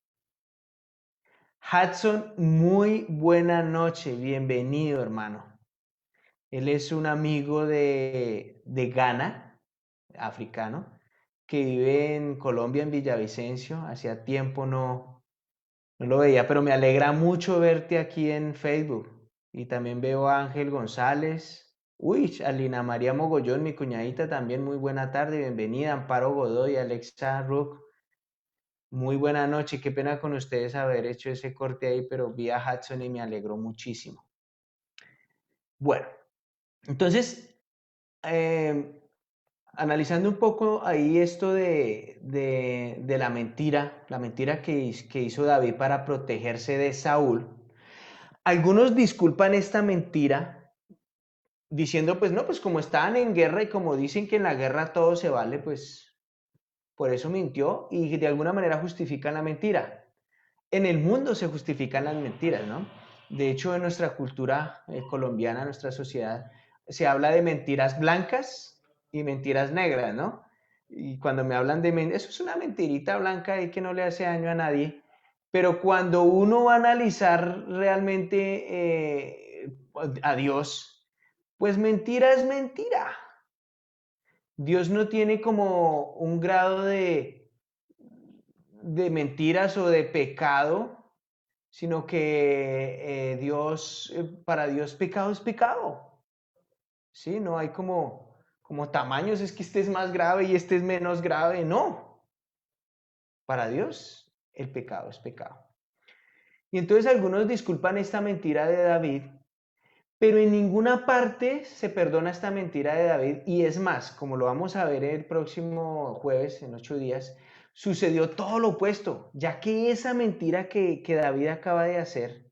Hudson, muy buena noche, bienvenido hermano. Él es un amigo de Ghana, africano, que vive en Colombia, en Villavicencio. Hacía tiempo no lo veía, pero me alegra mucho verte aquí en Facebook. Y también veo a Ángel González. Uy, a Lina María Mogollón, mi cuñadita también, muy buena tarde, bienvenida. Amparo Godoy, Alexa Rook, muy buena noche. Qué pena con ustedes haber hecho ese corte ahí, pero vi a Hudson y me alegró muchísimo. Bueno, entonces, analizando un poco ahí esto de la mentira que hizo David para protegerse de Saúl, algunos disculpan esta mentira diciendo, pues no, pues como estaban en guerra y como dicen que en la guerra todo se vale, pues por eso mintió y de alguna manera justifican la mentira. En el mundo se justifican las mentiras, ¿no? De hecho, en nuestra cultura colombiana, nuestra sociedad, se habla de mentiras blancas y mentiras negras, ¿no? Y cuando me hablan de mentiras, eso es una mentirita blanca y que no le hace daño a nadie. Pero cuando uno va a analizar realmente a Dios, pues mentira es mentira. Dios no tiene como un grado de mentiras o de pecado, sino que para Dios pecado es pecado, ¿sí? No hay como tamaños, es que este es más grave y este es menos grave, no. Para Dios el pecado es pecado. Y entonces algunos disculpan esta mentira de David, pero en ninguna parte se perdona esta mentira de David. Y es más, como lo vamos a ver el próximo jueves, en 8 días, sucedió todo lo opuesto, ya que esa mentira que David acaba de hacer,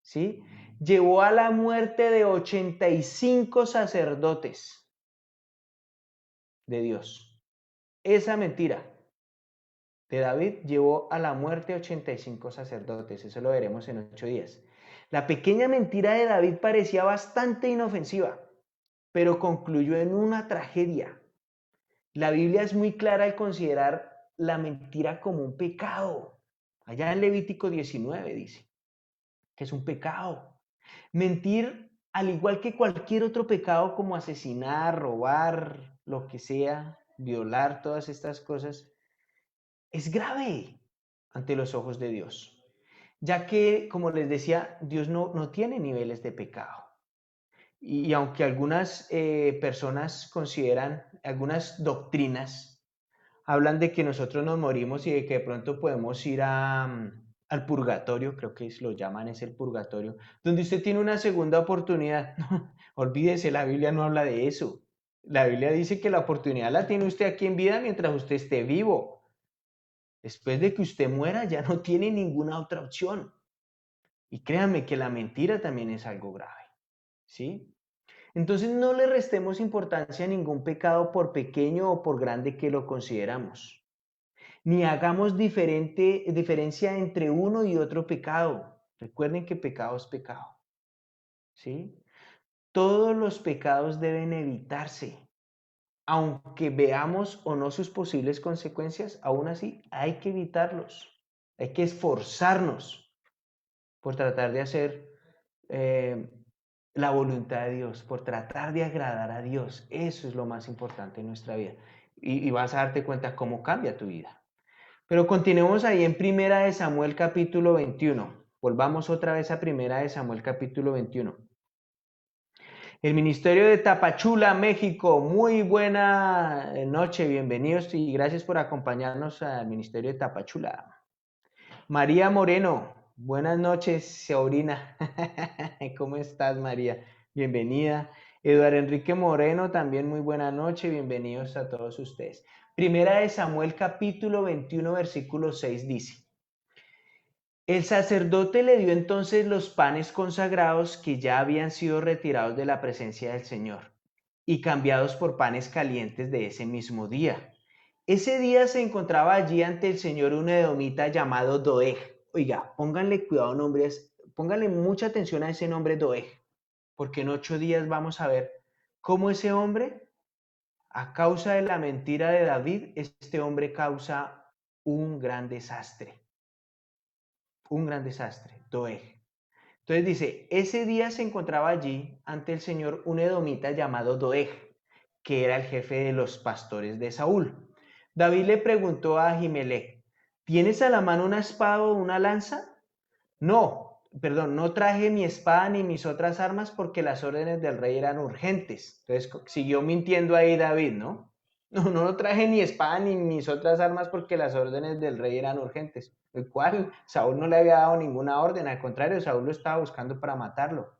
¿sí? Llevó a la muerte de 85 sacerdotes de Dios. Esa mentira de David llevó a la muerte 85 sacerdotes. Eso lo veremos en 8 días. La pequeña mentira de David parecía bastante inofensiva, pero concluyó en una tragedia. La Biblia es muy clara al considerar la mentira como un pecado. Allá en Levítico 19 dice que es un pecado. Mentir, al igual que cualquier otro pecado como asesinar, robar, lo que sea, violar, todas estas cosas, es grave ante los ojos de Dios, ya que, como les decía, Dios no tiene niveles de pecado. Y aunque algunas personas consideran, algunas doctrinas, hablan de que nosotros nos morimos y de que de pronto podemos ir al purgatorio, creo que lo llaman, es el purgatorio, donde usted tiene una segunda oportunidad. Olvídese, la Biblia no habla de eso. La Biblia dice que la oportunidad la tiene usted aquí en vida mientras usted esté vivo. Después de que usted muera ya no tiene ninguna otra opción. Y créanme que la mentira también es algo grave, ¿sí? Entonces no le restemos importancia a ningún pecado por pequeño o por grande que lo consideramos. Ni hagamos diferencia entre uno y otro pecado. Recuerden que pecado es pecado, ¿sí? Todos los pecados deben evitarse. Aunque veamos o no sus posibles consecuencias, aún así hay que evitarlos. Hay que esforzarnos por tratar de hacer la voluntad de Dios, por tratar de agradar a Dios. Eso es lo más importante en nuestra vida. Y vas a darte cuenta cómo cambia tu vida. Pero continuemos ahí en Primera de Samuel capítulo 21. Volvamos otra vez a Primera de Samuel capítulo 21. El Ministerio de Tapachula, México, muy buena noche, bienvenidos y gracias por acompañarnos al Ministerio de Tapachula. María Moreno, buenas noches, sobrina. ¿Cómo estás, María? Bienvenida. Eduardo Enrique Moreno, también muy buena noche, bienvenidos a todos ustedes. Primera de Samuel capítulo 21 versículo 6 dice: el sacerdote le dio entonces los panes consagrados que ya habían sido retirados de la presencia del Señor y cambiados por panes calientes de ese mismo día. Ese día se encontraba allí ante el Señor un edomita llamado Doeg. Oiga, pónganle cuidado nombres, pónganle mucha atención a ese nombre Doeg, porque en 8 días vamos a ver cómo ese hombre, a causa de la mentira de David, este hombre causa un gran desastre. Un gran desastre, Doeg. Entonces dice, ese día se encontraba allí ante el Señor un edomita llamado Doeg, que era el jefe de los pastores de Saúl. David le preguntó a Ahimelech, ¿tienes a la mano una espada o una lanza? No traje mi espada ni mis otras armas porque las órdenes del rey eran urgentes. Entonces siguió mintiendo ahí David, ¿no? No traje ni espada ni mis otras armas porque las órdenes del rey eran urgentes. El cual Saúl no le había dado ninguna orden, al contrario, Saúl lo estaba buscando para matarlo.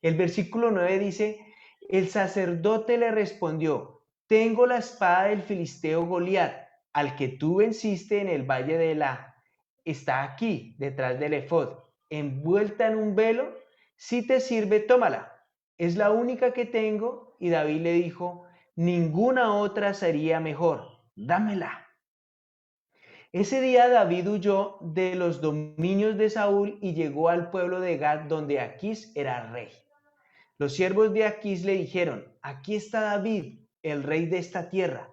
El versículo 9 dice, el sacerdote le respondió, tengo la espada del filisteo Goliat, al que tú venciste en el valle de Elá. Está aquí, detrás del efod, envuelta en un velo. Si te sirve, tómala. Es la única que tengo. Y David le dijo, ninguna otra sería mejor. Dámela. Ese día David huyó de los dominios de Saúl y llegó al pueblo de Gad, donde Aquís era rey. Los siervos de Aquís le dijeron, aquí está David, el rey de esta tierra.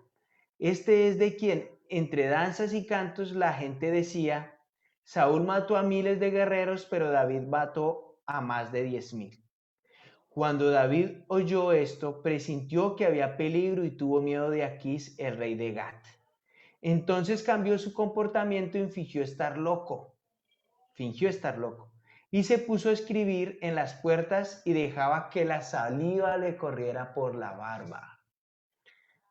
Este es de quien, entre danzas y cantos, la gente decía, Saúl mató a miles de guerreros, pero David mató a más de 10,000. Cuando David oyó esto, presintió que había peligro y tuvo miedo de Aquís, el rey de Gat. Entonces cambió su comportamiento y fingió estar loco. Y se puso a escribir en las puertas y dejaba que la saliva le corriera por la barba.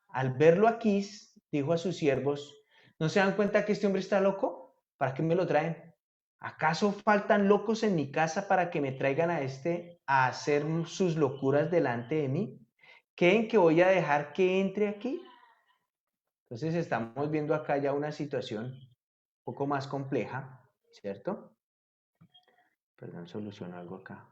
Al verlo Aquís, dijo a sus siervos, ¿no se dan cuenta que este hombre está loco? ¿Para qué me lo traen? ¿Acaso faltan locos en mi casa para que me traigan a este a hacer sus locuras delante de mí? ¿Creen que voy a dejar que entre aquí? Entonces estamos viendo acá ya una situación un poco más compleja, ¿cierto? Perdón, soluciono algo acá.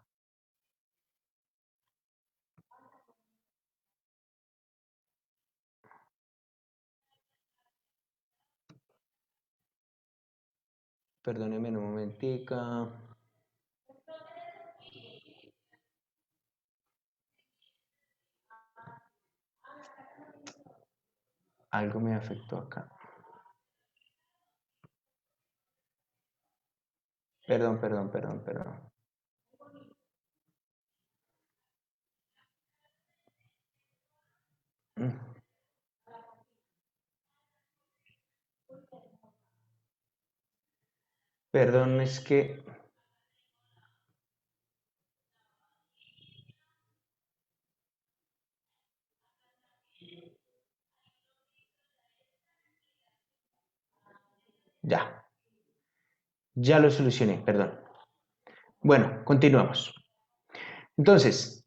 Perdónenme un momentico. Algo me afectó acá. Perdón. Perdón, es que... Ya lo solucioné, perdón. Bueno, continuamos. Entonces,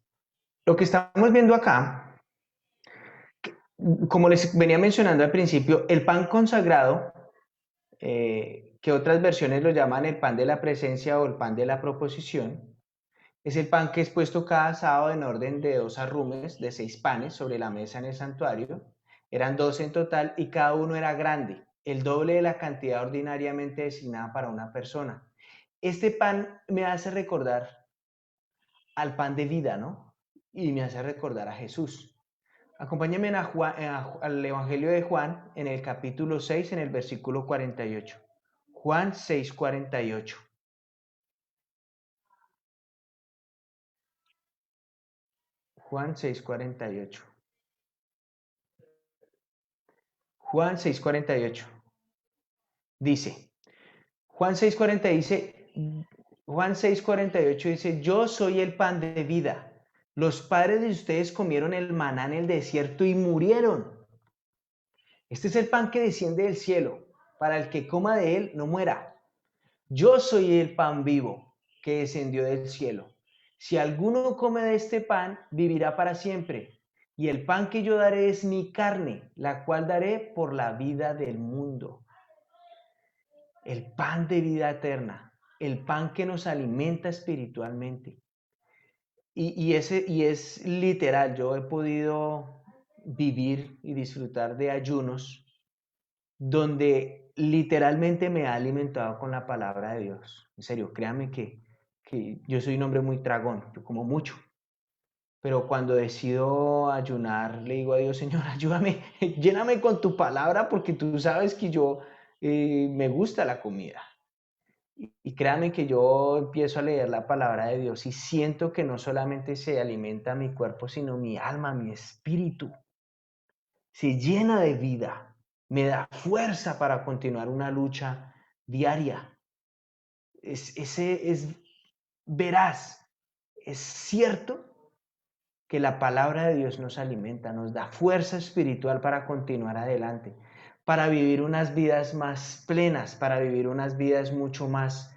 lo que estamos viendo acá, como les venía mencionando al principio, el pan consagrado, que otras versiones lo llaman el pan de la presencia o el pan de la proposición, es el pan que es puesto cada sábado en orden de 2 arrumes de 6 panes sobre la mesa en el santuario. Eran 12 en total y cada uno era grande, el doble de la cantidad ordinariamente designada para una persona. Este pan me hace recordar al pan de vida, ¿no? Y me hace recordar a Jesús. Acompáñenme al Evangelio de Juan en el capítulo 6, en el versículo 48. Juan 6, 48. Juan 6, 48. Juan 6, 48. Dice, Juan 6, 48 dice, yo soy el pan de vida. Los padres de ustedes comieron el maná en el desierto y murieron. Este es el pan que desciende del cielo, para el que coma de él no muera. Yo soy el pan vivo que descendió del cielo. Si alguno come de este pan, vivirá para siempre. Y el pan que yo daré es mi carne, la cual daré por la vida del mundo. El pan de vida eterna, el pan que nos alimenta espiritualmente. Y es literal, yo he podido vivir y disfrutar de ayunos donde literalmente me ha alimentado con la palabra de Dios. En serio, créanme que yo soy un hombre muy tragón, yo como mucho. Pero cuando decido ayunar, le digo a Dios, Señor, ayúdame, lléname con tu palabra porque tú sabes que yo me gusta la comida. Y créanme que yo empiezo a leer la palabra de Dios y siento que no solamente se alimenta mi cuerpo, sino mi alma, mi espíritu. Se llena de vida, me da fuerza para continuar una lucha diaria. Es veraz, es cierto que la palabra de Dios nos alimenta, nos da fuerza espiritual para continuar adelante, para vivir unas vidas más plenas, para vivir unas vidas mucho más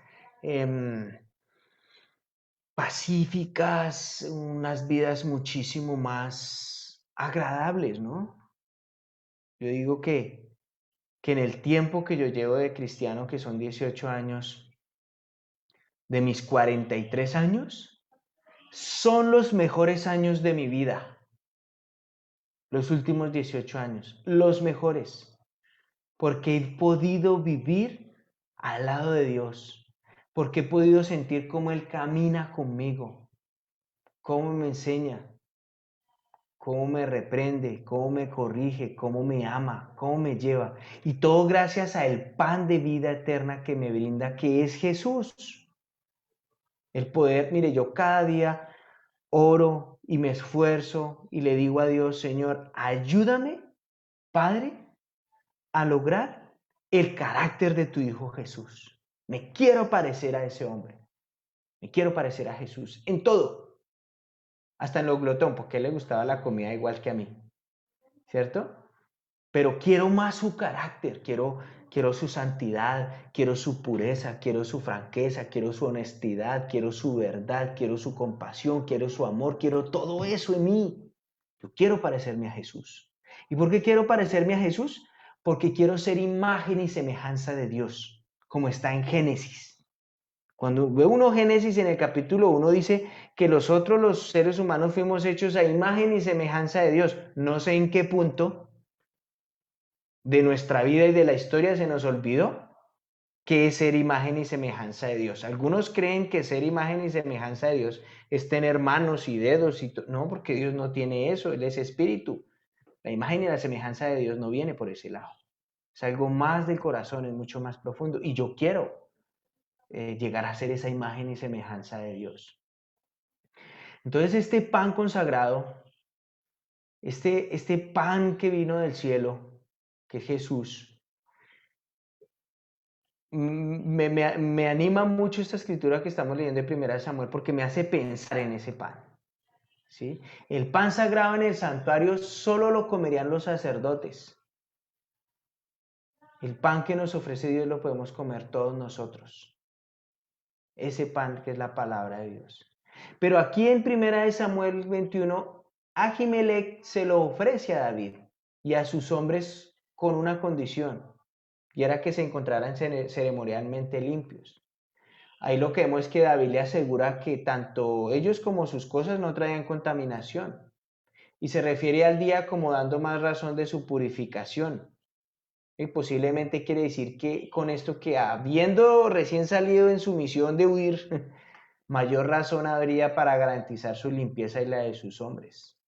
pacíficas, unas vidas muchísimo más agradables, ¿no? Yo digo que en el tiempo que yo llevo de cristiano, que son 18 años, de mis 43 años, son los mejores años de mi vida. Los últimos 18 años, los mejores, porque he podido vivir al lado de Dios, porque he podido sentir cómo Él camina conmigo, cómo me enseña, cómo me reprende, cómo me corrige, cómo me ama, cómo me lleva. Y todo gracias al pan de vida eterna que me brinda, que es Jesús. El poder, mire, yo cada día oro y me esfuerzo y le digo a Dios, Señor, ayúdame, Padre, a lograr el carácter de tu Hijo Jesús. Me quiero parecer a ese hombre. Me quiero parecer a Jesús en todo. Hasta en lo glotón, porque a él le gustaba la comida igual que a mí. ¿Cierto? Pero quiero más su carácter, quiero su santidad, quiero su pureza, quiero su franqueza, quiero su honestidad, quiero su verdad, quiero su compasión, quiero su amor, quiero todo eso en mí. Yo quiero parecerme a Jesús. ¿Y por qué quiero parecerme a Jesús? Porque quiero ser imagen y semejanza de Dios, como está en Génesis. Cuando ve uno Génesis en el capítulo 1 dice que nosotros los seres humanos fuimos hechos a imagen y semejanza de Dios. No sé en qué punto de nuestra vida y de la historia se nos olvidó qué es ser imagen y semejanza de Dios. Algunos creen que ser imagen y semejanza de Dios es tener manos y dedos y no, porque Dios no tiene eso, Él es espíritu. La imagen y la semejanza de Dios no viene por ese lado. Es algo más del corazón, es mucho más profundo y yo quiero llegar a ser esa imagen y semejanza de Dios. Entonces este pan consagrado, este pan que vino del cielo, que es Jesús, me anima mucho esta escritura que estamos leyendo de 1 Samuel porque me hace pensar en ese pan. ¿Sí? El pan sagrado en el santuario solo lo comerían los sacerdotes. El pan que nos ofrece Dios lo podemos comer todos nosotros. Ese pan que es la palabra de Dios. Pero aquí en 1 Samuel 21, Ahimelech se lo ofrece a David y a sus hombres con una condición. Y era que se encontraran ceremonialmente limpios. Ahí lo que vemos es que David le asegura que tanto ellos como sus cosas no traían contaminación. Y se refiere al día como dando más razón de su purificación. Y posiblemente quiere decir que con esto que habiendo recién salido en su misión de huir, mayor razón habría para garantizar su limpieza y la de sus hombres.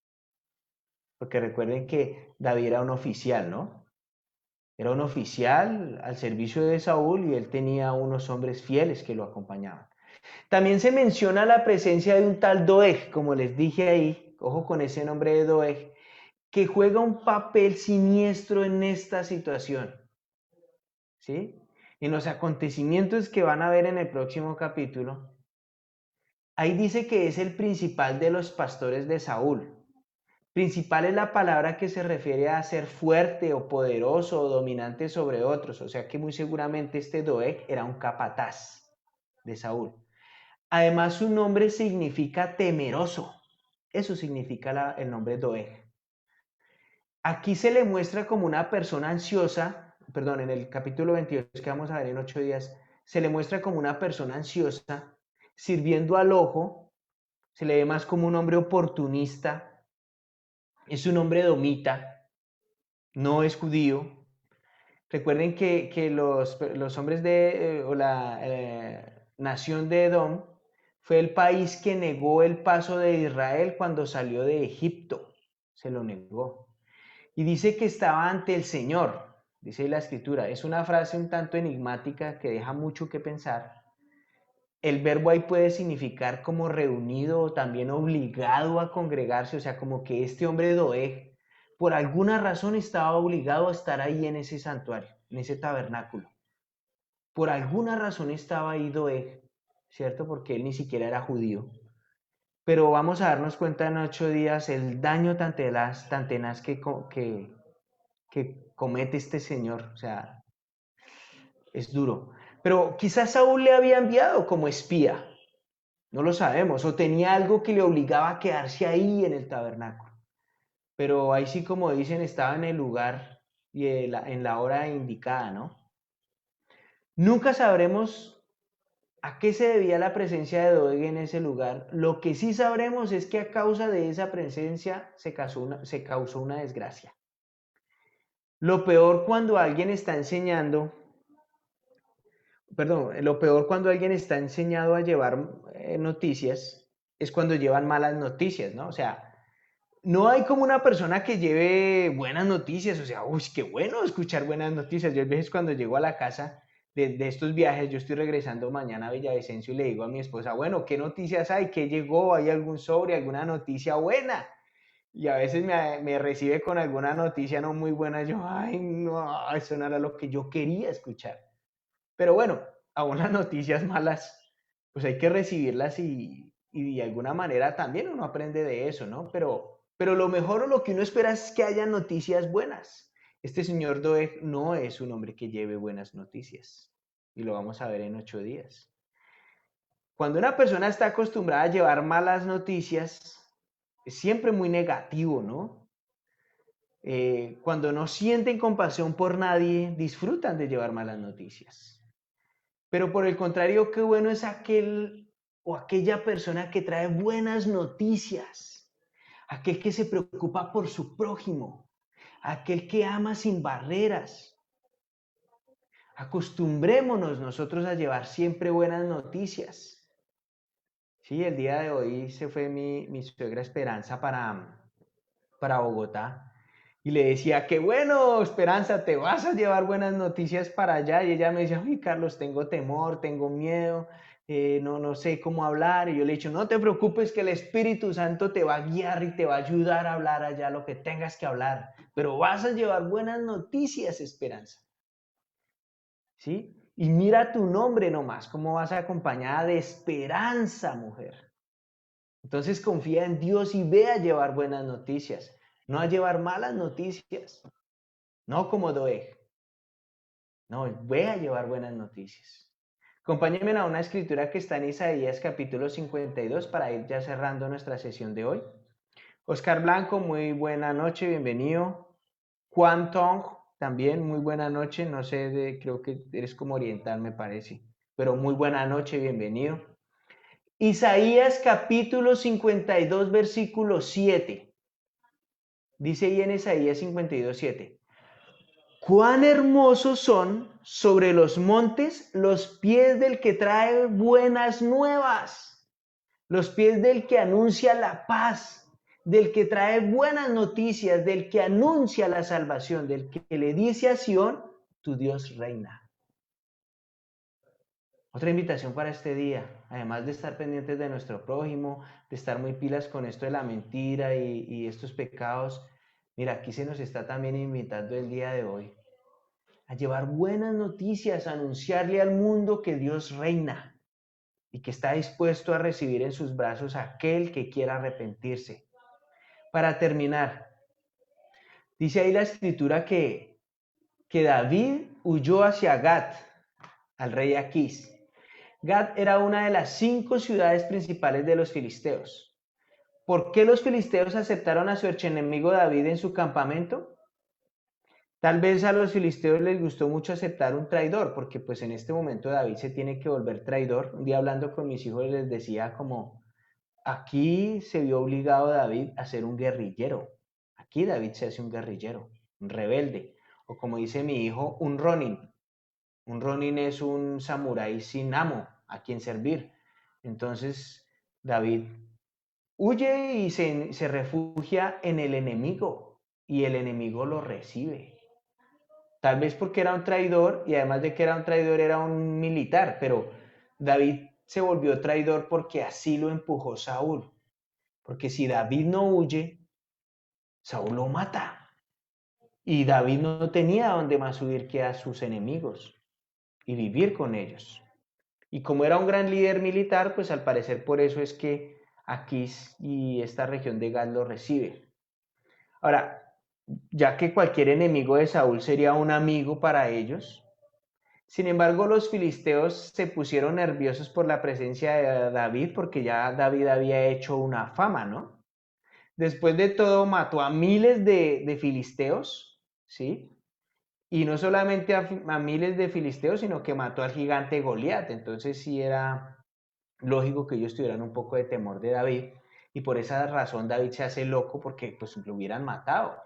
Porque recuerden que David era un oficial, ¿no? Era un oficial al servicio de Saúl y él tenía unos hombres fieles que lo acompañaban. También se menciona la presencia de un tal Doeg, como les dije ahí, ojo con ese nombre de Doeg, que juega un papel siniestro en esta situación. ¿Sí? En los acontecimientos que van a ver en el próximo capítulo, ahí dice que es el principal de los pastores de Saúl. Principal es la palabra que se refiere a ser fuerte o poderoso o dominante sobre otros. O sea que muy seguramente este Doeg era un capataz de Saúl. Además, su nombre significa temeroso. Eso significa el nombre Doeg. Aquí se le muestra como una persona ansiosa, perdón, en el capítulo 22 que vamos a ver en 8 días, se le muestra como una persona ansiosa, sirviendo al ojo, se le ve más como un hombre oportunista, es un hombre domita, no es judío. Recuerden que los hombres o la nación de Edom fue el país que negó el paso de Israel cuando salió de Egipto, se lo negó. Y dice que estaba ante el Señor, dice la escritura. Es una frase un tanto enigmática que deja mucho que pensar. El verbo ahí puede significar como reunido o también obligado a congregarse, o sea, como que este hombre Doeg, por alguna razón estaba obligado a estar ahí en ese santuario, en ese tabernáculo. Por alguna razón estaba ahí Doeg, ¿cierto? Porque él ni siquiera era judío. Pero vamos a darnos cuenta en 8 días el daño tan tenaz que comete este señor, o sea, es duro. Pero quizás Saúl le había enviado como espía, no lo sabemos, o tenía algo que le obligaba a quedarse ahí en el tabernáculo. Pero ahí sí, como dicen, estaba en el lugar y en la hora indicada, ¿no? Nunca sabremos a qué se debía la presencia de Doeg en ese lugar. Lo que sí sabremos es que a causa de esa presencia se causó una desgracia. Lo peor cuando alguien está enseñando, lo peor cuando alguien está enseñado a llevar noticias es cuando llevan malas noticias, ¿no? O sea, no hay como una persona que lleve buenas noticias, o sea, uy, qué bueno escuchar buenas noticias. Yo a veces cuando llego a la casa de estos viajes, yo estoy regresando mañana a Villavicencio y le digo a mi esposa, bueno, ¿qué noticias hay? ¿Qué llegó? ¿Hay algún sobre? ¿Alguna noticia buena? Y a veces me recibe con alguna noticia no muy buena. Yo, ay, no, eso no era lo que yo quería escuchar. Pero bueno, aún las noticias malas, pues hay que recibirlas y de alguna manera también uno aprende de eso, ¿no? Pero lo mejor o lo que uno espera es que haya noticias buenas. Este señor Doeg no es un hombre que lleve buenas noticias. Y lo vamos a ver en 8 días. Cuando una persona está acostumbrada a llevar malas noticias, es siempre muy negativo, ¿no? Cuando no sienten compasión por nadie, disfrutan de llevar malas noticias. Pero por el contrario, qué bueno es aquel o aquella persona que trae buenas noticias, aquel que se preocupa por su prójimo, aquel que ama sin barreras. Acostumbrémonos nosotros a llevar siempre buenas noticias. Sí, el día de hoy se fue mi suegra Esperanza para Bogotá. Y le decía, qué bueno, Esperanza, te vas a llevar buenas noticias para allá. Y ella me decía, uy, Carlos, tengo temor, tengo miedo, no sé cómo hablar. Y yo le he dicho, no te preocupes que el Espíritu Santo te va a guiar y te va a ayudar a hablar allá lo que tengas que hablar. Pero vas a llevar buenas noticias, Esperanza. ¿Sí? Y mira tu nombre nomás, cómo vas acompañada de esperanza, mujer. Entonces confía en Dios y ve a llevar buenas noticias, no a llevar malas noticias, no como Doeg. No, ve a llevar buenas noticias. Acompáñenme a una escritura que está en Isaías capítulo 52 para ir ya cerrando nuestra sesión de hoy. Oscar Blanco, muy buena noche, bienvenido. Juan Tong, también muy buena noche, no sé, creo que eres como oriental me parece, pero muy buena noche, bienvenido. Isaías capítulo 52 versículo 7. Dice ahí en Isaías 52, 7. Cuán hermosos son sobre los montes los pies del que trae buenas nuevas, los pies del que anuncia la paz, del que trae buenas noticias, del que anuncia la salvación, del que le dice a Sión, tu Dios reina. Otra invitación para este día, además de estar pendientes de nuestro prójimo, de estar muy pilas con esto de la mentira y estos pecados, mira, aquí se nos está también invitando el día de hoy a llevar buenas noticias, a anunciarle al mundo que Dios reina y que está dispuesto a recibir en sus brazos a aquel que quiera arrepentirse. Para terminar, dice ahí la escritura que David huyó hacia Gat, al rey Aquís. Gad era una de las 5 ciudades principales de los filisteos. ¿Por qué los filisteos aceptaron a su archienemigo David en su campamento? Tal vez a los filisteos les gustó mucho aceptar un traidor, porque pues en este momento David se tiene que volver traidor. Un día hablando con mis hijos les decía como, aquí se vio obligado David a ser un guerrillero. Aquí David se hace un guerrillero, un rebelde, o como dice mi hijo, un ronin. Un ronin es un samurái sin amo a quien servir. Entonces David huye y se refugia en el enemigo y el enemigo lo recibe. Tal vez porque era un traidor y además de que era un traidor era un militar, pero David se volvió traidor porque así lo empujó Saúl. Porque si David no huye, Saúl lo mata. Y David no tenía donde más huir que a sus enemigos y vivir con ellos. Y como era un gran líder militar, pues al parecer por eso es que Aquís y esta región de Gad lo recibe. Ahora, ya que cualquier enemigo de Saúl sería un amigo para ellos, sin embargo los filisteos se pusieron nerviosos por la presencia de David porque ya David había hecho una fama, ¿no? Después de todo mató a miles de filisteos, ¿sí? Y no solamente a miles de filisteos, sino que mató al gigante Goliat. Entonces sí era lógico que ellos tuvieran un poco de temor de David y por esa razón David se hace loco porque pues lo hubieran matado.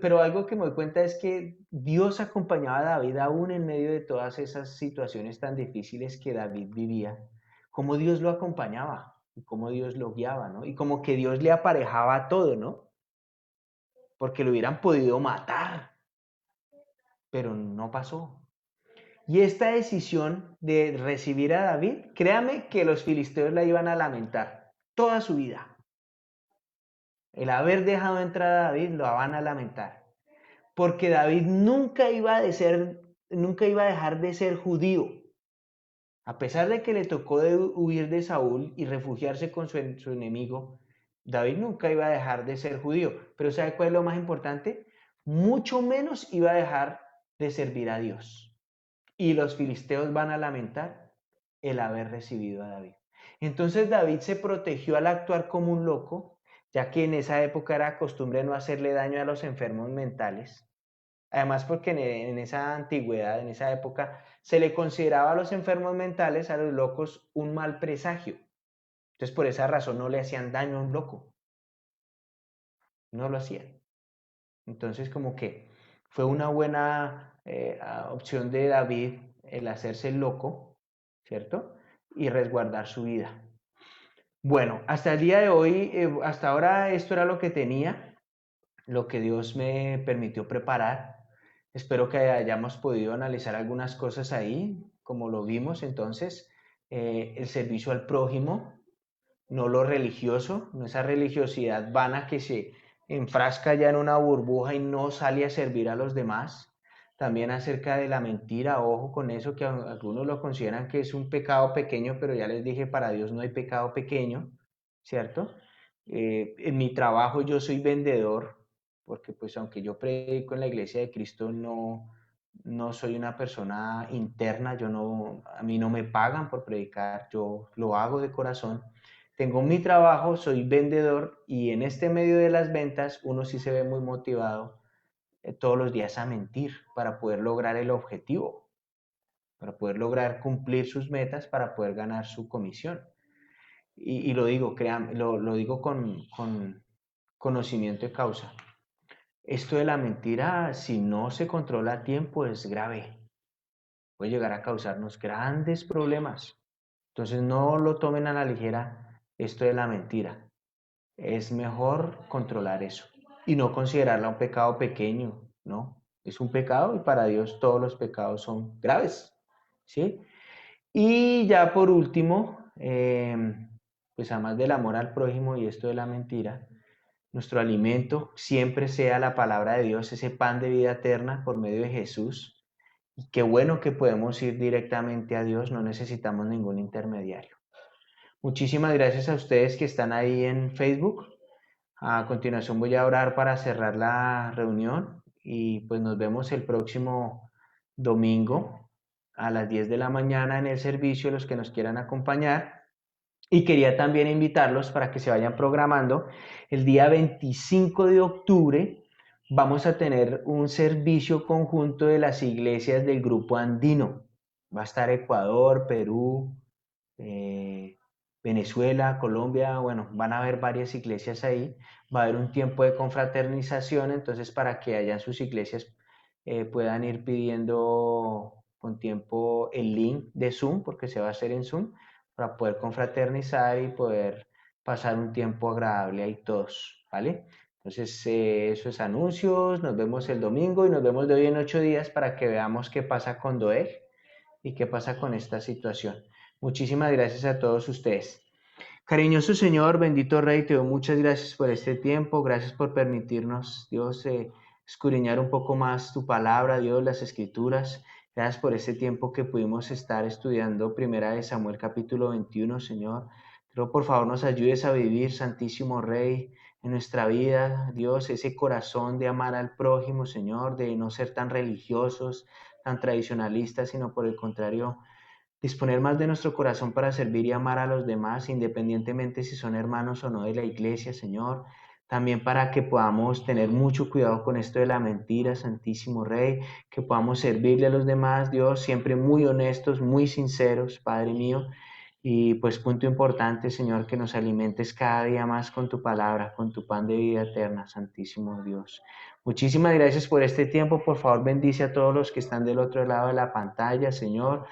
Pero algo que me doy cuenta es que Dios acompañaba a David aún en medio de todas esas situaciones tan difíciles que David vivía, cómo Dios lo acompañaba y cómo Dios lo guiaba, ¿no? Y como que Dios le aparejaba todo, ¿no? Porque lo hubieran podido matar, pero no pasó. Y esta decisión de recibir a David, créame que los filisteos la iban a lamentar toda su vida. El haber dejado entrar a David lo van a lamentar. Porque David nunca iba a dejar de ser judío. A pesar de que le tocó huir de Saúl y refugiarse con su enemigo, David nunca iba a dejar de ser judío. Pero ¿sabe cuál es lo más importante? Mucho menos iba a dejar de servir a Dios. Y los filisteos van a lamentar el haber recibido a David. Entonces David se protegió al actuar como un loco, ya que en esa época era costumbre no hacerle daño a los enfermos mentales. Además porque en esa antigüedad, en esa época, se le consideraba a los enfermos mentales, a los locos, un mal presagio. Entonces por esa razón no le hacían daño a un loco. No lo hacían. Entonces como que fue una buena opción de David el hacerse loco, ¿cierto? Y resguardar su vida. Bueno, hasta el día de hoy, hasta ahora esto era lo que tenía, lo que Dios me permitió preparar. Espero que hayamos podido analizar algunas cosas ahí, como lo vimos entonces, el servicio al prójimo, no lo religioso, no esa religiosidad vana que se enfrasca ya en una burbuja y no sale a servir a los demás. También acerca de la mentira, ojo con eso, que algunos lo consideran que es un pecado pequeño, pero ya les dije, para Dios no hay pecado pequeño, ¿cierto? En mi trabajo yo soy vendedor, porque pues aunque yo predico en la iglesia de Cristo, no soy una persona interna, a mí no me pagan por predicar, yo lo hago de corazón. Tengo mi trabajo, soy vendedor y en este medio de las ventas uno sí se ve muy motivado todos los días a mentir para poder lograr el objetivo, para poder lograr cumplir sus metas, para poder ganar su comisión. Y lo digo, créanme, lo digo con conocimiento de causa. Esto de la mentira, si no se controla a tiempo, es grave. Puede llegar a causarnos grandes problemas. Entonces no lo tomen a la ligera esto de la mentira. Es mejor controlar eso y no considerarla un pecado pequeño, ¿no? Es un pecado y para Dios todos los pecados son graves, ¿sí? Y ya por último, pues además del amor al prójimo y esto de la mentira, nuestro alimento siempre sea la palabra de Dios, ese pan de vida eterna por medio de Jesús. Y qué bueno que podemos ir directamente a Dios, no necesitamos ningún intermediario. Muchísimas gracias a ustedes que están ahí en Facebook. A continuación voy a orar para cerrar la reunión y pues nos vemos el próximo domingo a las 10 de la mañana en el servicio, los que nos quieran acompañar. Y quería también invitarlos para que se vayan programando. El día 25 de octubre vamos a tener un servicio conjunto de las iglesias del grupo andino. Va a estar Ecuador, Perú, Venezuela, Colombia, bueno, van a haber varias iglesias ahí. Va a haber un tiempo de confraternización, entonces para que allá en sus iglesias puedan ir pidiendo con tiempo el link de Zoom, porque se va a hacer en Zoom, para poder confraternizar y poder pasar un tiempo agradable ahí todos, ¿vale? Entonces, esos anuncios, nos vemos el domingo y nos vemos de hoy en 8 días para que veamos qué pasa con Doeg y qué pasa con esta situación. Muchísimas gracias a todos ustedes. Cariñoso Señor, bendito Rey, te doy muchas gracias por este tiempo, gracias por permitirnos, Dios, escudriñar un poco más tu palabra, Dios, las escrituras. Gracias por este tiempo que pudimos estar estudiando Primera de Samuel capítulo 21, Señor. Pero por favor nos ayudes a vivir, Santísimo Rey, en nuestra vida, Dios, ese corazón de amar al prójimo, Señor, de no ser tan religiosos, tan tradicionalistas, sino por el contrario, disponer más de nuestro corazón para servir y amar a los demás, independientemente si son hermanos o no de la iglesia, Señor. También para que podamos tener mucho cuidado con esto de la mentira, Santísimo Rey, que podamos servirle a los demás, Dios, siempre muy honestos, muy sinceros, Padre mío. Y pues punto importante, Señor, que nos alimentes cada día más con tu palabra, con tu pan de vida eterna, Santísimo Dios. Muchísimas gracias por este tiempo. Por favor, bendice a todos los que están del otro lado de la pantalla, Señor.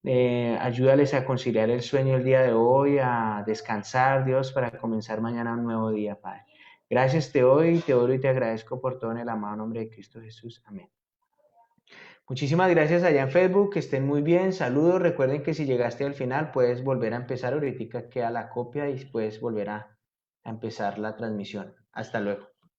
Ayúdales a conciliar el sueño el día de hoy, a descansar, Dios, para comenzar mañana un nuevo día, Padre. Gracias te doy, te oro y te agradezco por todo en el amado nombre de Cristo Jesús. Amén. Muchísimas gracias allá en Facebook, que estén muy bien, saludos, recuerden que si llegaste al final puedes volver a empezar, ahorita queda la copia y puedes volver a empezar la transmisión. Hasta luego.